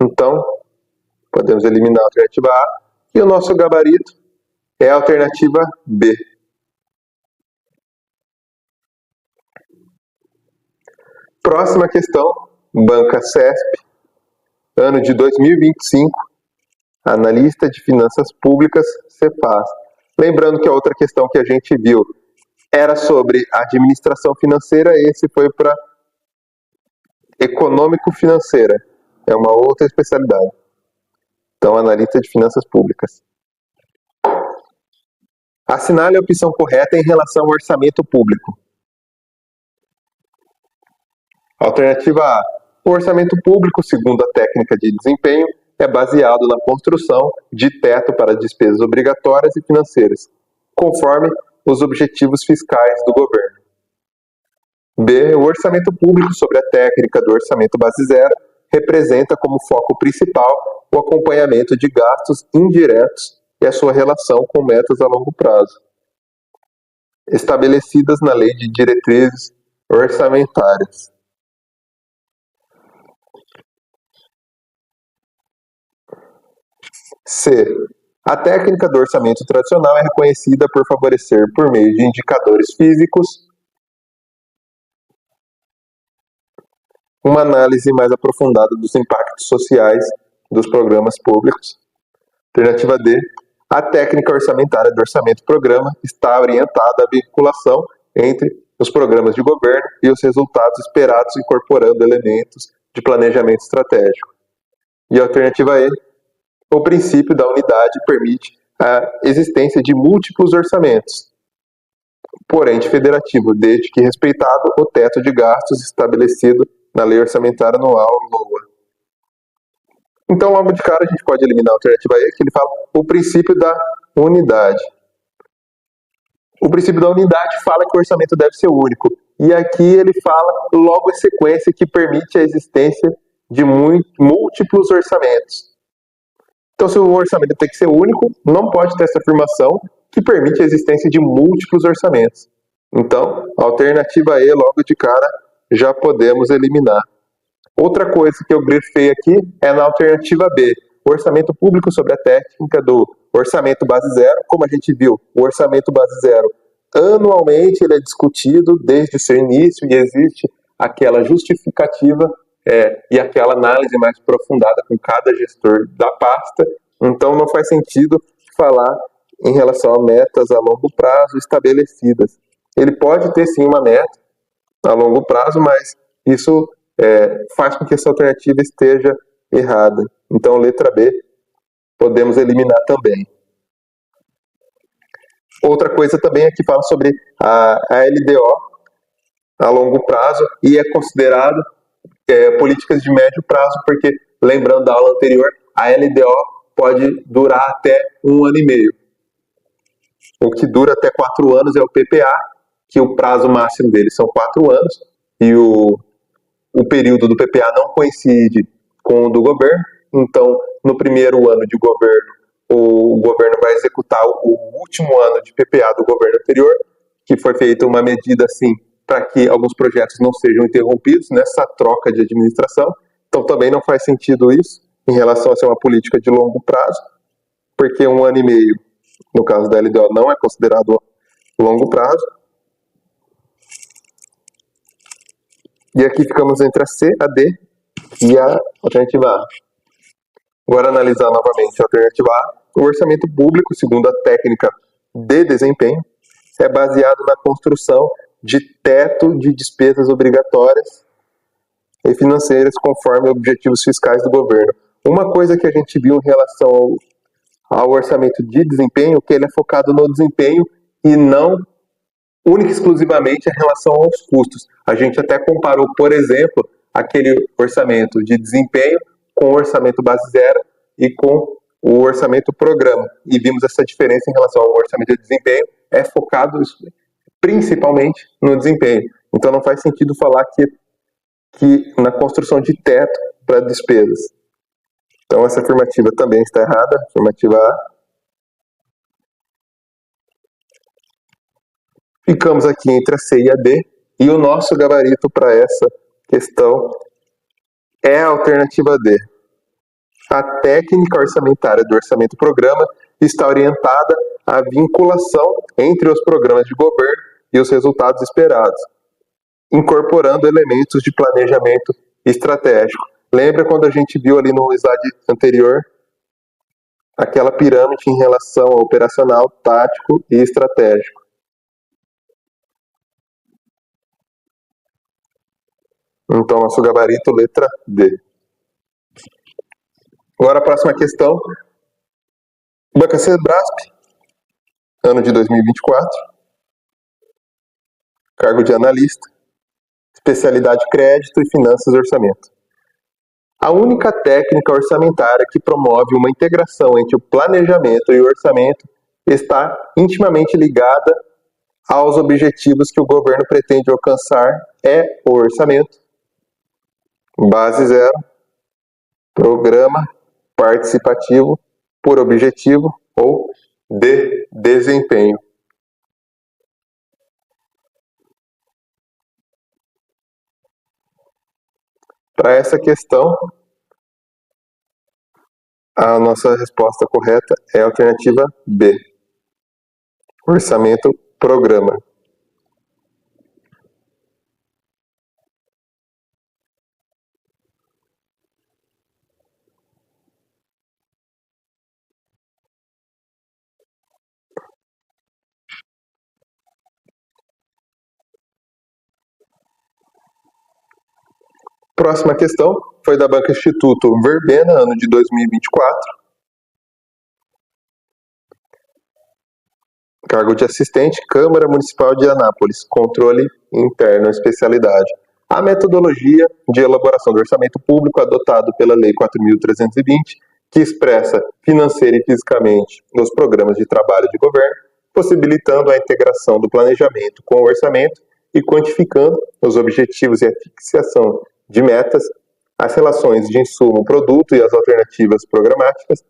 Então, podemos eliminar a alternativa A e o nosso gabarito é a alternativa B. Próxima questão, Banca CESP, ano de 2025, analista de finanças públicas, Cefaz. Lembrando que a outra questão que a gente viu era sobre administração financeira, esse foi para econômico-financeira, é uma outra especialidade. Então, analista de finanças públicas. Assinale a opção correta em relação ao orçamento público. Alternativa A. O orçamento público, segundo a técnica de desempenho, é baseado na construção de teto para despesas obrigatórias e financeiras, conforme os objetivos fiscais do governo. B. O orçamento público, sobre a técnica do orçamento base zero, representa como foco principal o acompanhamento de gastos indiretos e a sua relação com metas a longo prazo, estabelecidas na Lei de Diretrizes Orçamentárias. C. A técnica do orçamento tradicional é reconhecida por favorecer, por meio de indicadores físicos, uma análise mais aprofundada dos impactos sociais dos programas públicos. Alternativa D. A técnica orçamentária do orçamento-programa está orientada à vinculação entre os programas de governo e os resultados esperados, incorporando elementos de planejamento estratégico. E a alternativa E. O princípio da unidade permite a existência de múltiplos orçamentos, porém de federativo, desde que respeitado o teto de gastos estabelecido na Lei Orçamentária Anual, LOA. Então, logo de cara, a gente pode eliminar a alternativa E, que ele fala o princípio da unidade. O princípio da unidade fala que o orçamento deve ser único. E aqui ele fala logo em sequência que permite a existência de múltiplos orçamentos. Então, se o orçamento tem que ser único, não pode ter essa afirmação que permite a existência de múltiplos orçamentos. Então, a alternativa E, logo de cara, já podemos eliminar. Outra coisa que eu grifei aqui é na alternativa B, o orçamento público sobre a técnica do orçamento base zero. Como a gente viu, o orçamento base zero, anualmente ele é discutido desde o seu início e existe aquela justificativa e aquela análise mais aprofundada com cada gestor da pasta. Então não faz sentido falar em relação a metas a longo prazo estabelecidas. Ele pode ter sim uma meta a longo prazo, mas isso faz com que essa alternativa esteja errada. Então, letra B, podemos eliminar também. Outra coisa também é que fala sobre a LDO a longo prazo e é considerado políticas de médio prazo, porque, lembrando da aula anterior, a LDO pode durar até 1 ano e meio. O que dura até 4 anos é o PPA, que o prazo máximo dele são 4 anos, e o período do PPA não coincide com o do governo. Então, no primeiro ano de governo, o governo vai executar o último ano de PPA do governo anterior, que foi feita uma medida assim para que alguns projetos não sejam interrompidos nessa troca de administração. Então, também não faz sentido isso em relação a ser uma política de longo prazo, porque 1 ano e meio, no caso da LDO, não é considerado longo prazo. E aqui ficamos entre a C, a D e a alternativa A. Agora analisar novamente a alternativa A. O orçamento público, segundo a técnica de desempenho é baseado na construção de teto de despesas obrigatórias e financeiras conforme objetivos fiscais do governo. Uma coisa que a gente viu em relação ao orçamento de desempenho, que ele é focado no desempenho e não única e exclusivamente em relação aos custos. A gente até comparou, por exemplo, aquele orçamento de desempenho com o orçamento base zero e com o orçamento programa. E vimos essa diferença em relação ao orçamento de desempenho, é focado principalmente no desempenho. Então não faz sentido falar que na construção de teto para despesas. Então essa afirmativa também está errada, afirmativa A. Ficamos aqui entre a C e a D, e o nosso gabarito para essa questão é a alternativa D. A técnica orçamentária do orçamento-programa está orientada à vinculação entre os programas de governo e os resultados esperados, incorporando elementos de planejamento estratégico. Lembra quando a gente viu ali no slide anterior aquela pirâmide em relação ao operacional, tático e estratégico? Então, nosso gabarito, letra D. Agora, a próxima questão. Banca Sebrasp, ano de 2024. Cargo de analista. Especialidade crédito e finanças e orçamento. A única técnica orçamentária que promove uma integração entre o planejamento e o orçamento está intimamente ligada aos objetivos que o governo pretende alcançar é o orçamento. Base zero, programa participativo por objetivo ou de desempenho. Para essa questão, a nossa resposta correta é a alternativa B. Orçamento programa. Próxima questão foi da Banca Instituto Verbena, ano de 2024. Cargo de assistente, Câmara Municipal de Anápolis, controle interno, especialidade. A metodologia de elaboração do orçamento público adotado pela Lei 4.320, que expressa financeira e fisicamente os programas de trabalho de governo, possibilitando a integração do planejamento com o orçamento e quantificando os objetivos e a fixação de metas, as relações de insumo-produto e as alternativas programáticas,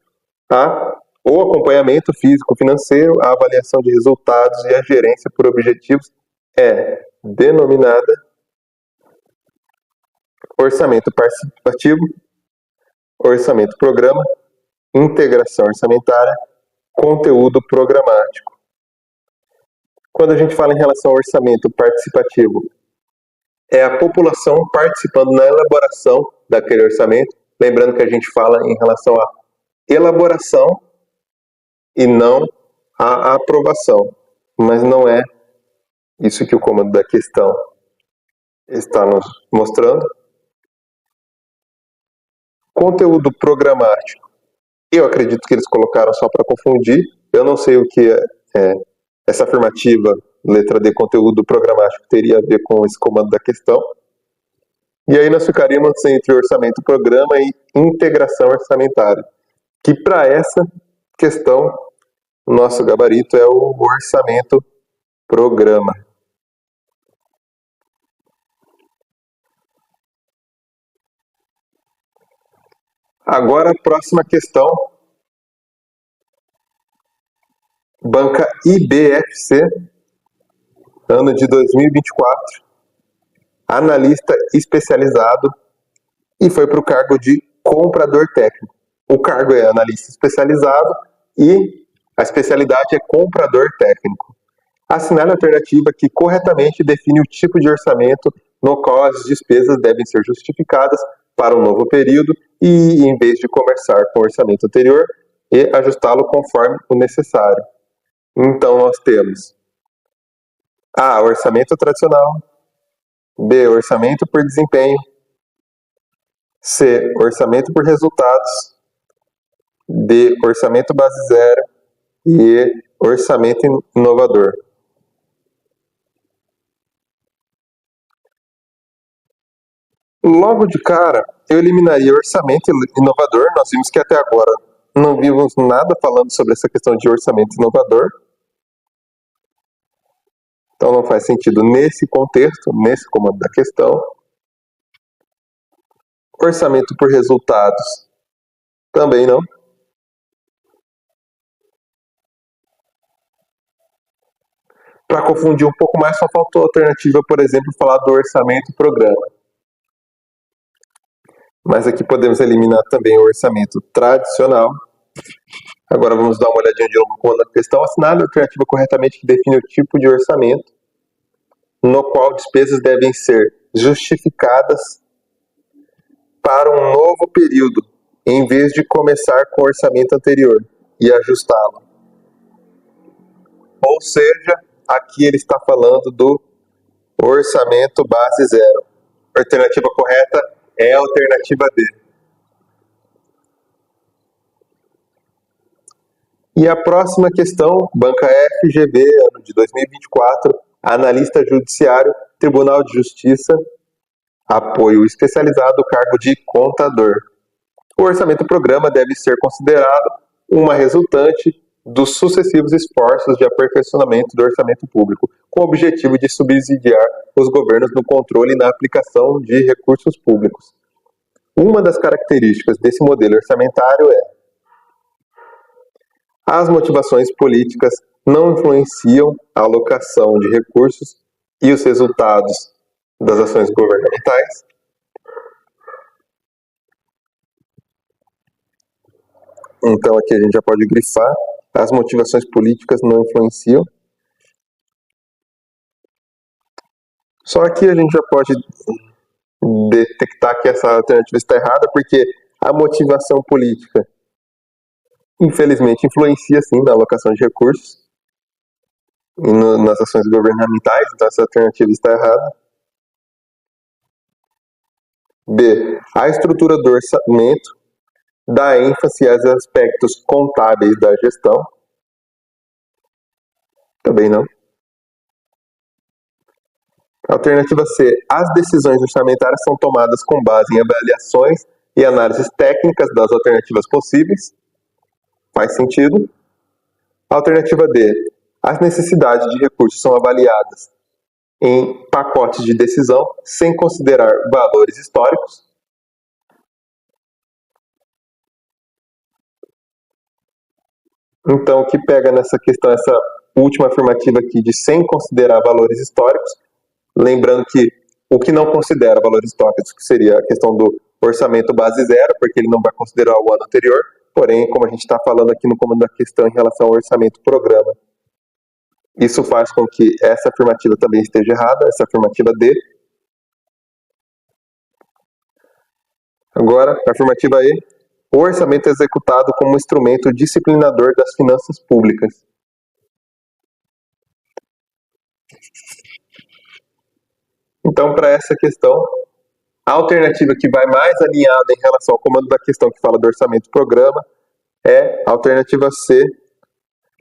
o acompanhamento físico-financeiro, a avaliação de resultados e a gerência por objetivos é denominada orçamento participativo, orçamento programa, integração orçamentária, conteúdo programático. Quando a gente fala em relação ao orçamento participativo, é a população participando na elaboração daquele orçamento, lembrando que a gente fala em relação à elaboração e não à aprovação, mas não é isso que o comando da questão está nos mostrando. Conteúdo programático, eu acredito que eles colocaram só para confundir, eu não sei o que é essa afirmativa, letra D, conteúdo programático, teria a ver com esse comando da questão. E aí nós ficaríamos entre orçamento programa e integração orçamentária, que para essa questão, nosso gabarito é o orçamento programa. Agora a próxima questão. Banca IBFC, ano de 2024, analista especializado e foi para o cargo de comprador técnico. O cargo é analista especializado e a especialidade é comprador técnico. Assinale a alternativa que corretamente define o tipo de orçamento no qual as despesas devem ser justificadas para um novo período e, em vez de conversar com o orçamento anterior, e ajustá-lo conforme o necessário. Então nós temos A, orçamento tradicional, B, orçamento por desempenho, C, orçamento por resultados, D, orçamento base zero e E, orçamento inovador. Logo de cara, eu eliminaria orçamento inovador. Nós vimos que até agora não vimos nada falando sobre essa questão de orçamento inovador. Então não faz sentido nesse contexto, nesse comando da questão. Orçamento por resultados, também não. Para confundir um pouco mais, só faltou a alternativa, por exemplo, falar do orçamento programa. Mas aqui podemos eliminar também o orçamento tradicional. Agora vamos dar uma olhadinha de novo na questão. Assinale a alternativa corretamente que define o tipo de orçamento no qual despesas devem ser justificadas para um novo período, em vez de começar com o orçamento anterior e ajustá-lo. Ou seja, aqui ele está falando do orçamento base zero. A alternativa correta é a alternativa D. E a próxima questão, banca FGV, ano de 2024, analista judiciário, Tribunal de Justiça, apoio especializado, cargo de contador. O orçamento programa deve ser considerado uma resultante dos sucessivos esforços de aperfeiçoamento do orçamento público, com o objetivo de subsidiar os governos no controle e na aplicação de recursos públicos. Uma das características desse modelo orçamentário é: as motivações políticas não influenciam a alocação de recursos e os resultados das ações governamentais. Então aqui a gente já pode grifar: as motivações políticas não influenciam. Só aqui a gente já pode detectar que essa alternativa está errada, porque a motivação política, infelizmente, influencia sim na alocação de recursos e nas ações governamentais, então essa alternativa está errada. B, a estrutura do orçamento dá ênfase aos aspectos contábeis da gestão. Também não. Alternativa C, as decisões orçamentárias são tomadas com base em avaliações e análises técnicas das alternativas possíveis. Faz sentido. Alternativa D, as necessidades de recursos são avaliadas em pacotes de decisão sem considerar valores históricos. Então, o que pega nessa questão, essa última afirmativa aqui de sem considerar valores históricos, lembrando que o que não considera valores históricos, que seria a questão do orçamento base zero, porque ele não vai considerar o ano anterior, porém, como a gente está falando aqui no comando da questão em relação ao orçamento programa, isso faz com que essa afirmativa também esteja errada, essa afirmativa D. Agora, a afirmativa E, o orçamento é executado como um instrumento disciplinador das finanças públicas. Então, para essa questão, a alternativa que vai mais alinhada em relação ao comando da questão que fala do orçamento programa é a alternativa C.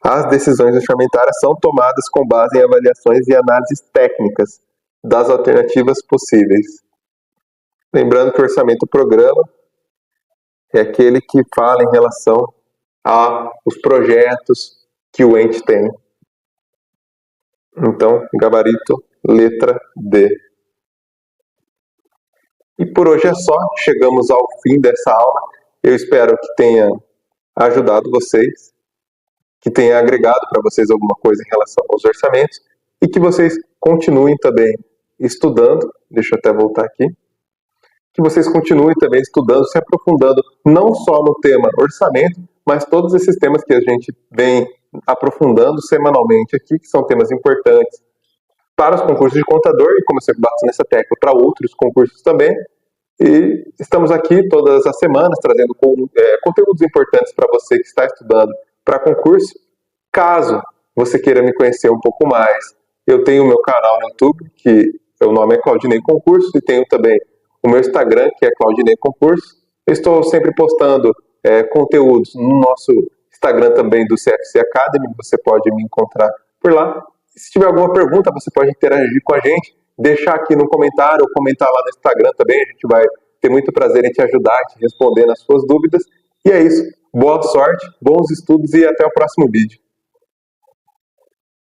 As decisões orçamentárias são tomadas com base em avaliações e análises técnicas das alternativas possíveis. Lembrando que o orçamento programa é aquele que fala em relação aos projetos que o ente tem. Então, gabarito, letra D. E por hoje é só, chegamos ao fim dessa aula. Eu espero que tenha ajudado vocês, que tenha agregado para vocês alguma coisa em relação aos orçamentos e que vocês continuem também estudando. Deixa eu até voltar aqui. Que vocês continuem também estudando, se aprofundando não só no tema orçamento, mas todos esses temas que a gente vem aprofundando semanalmente aqui, que são temas importantes para os concursos de contador, e como eu sempre bato nessa tecla, para outros concursos também. E estamos aqui todas as semanas trazendo conteúdos importantes para você que está estudando para concurso. Caso você queira me conhecer um pouco mais. Eu tenho o meu canal no YouTube, que o nome é Claudinei Concurso, e tenho também o meu Instagram, que é Claudinei Concurso. Eu estou sempre postando conteúdos no nosso Instagram também do CFC Academy, você pode me encontrar por lá. E se tiver alguma pergunta, você pode interagir com a gente, deixar aqui no comentário ou comentar lá no Instagram também, a gente vai ter muito prazer em te ajudar, te responder nas suas dúvidas. E é isso, boa sorte, bons estudos e até o próximo vídeo.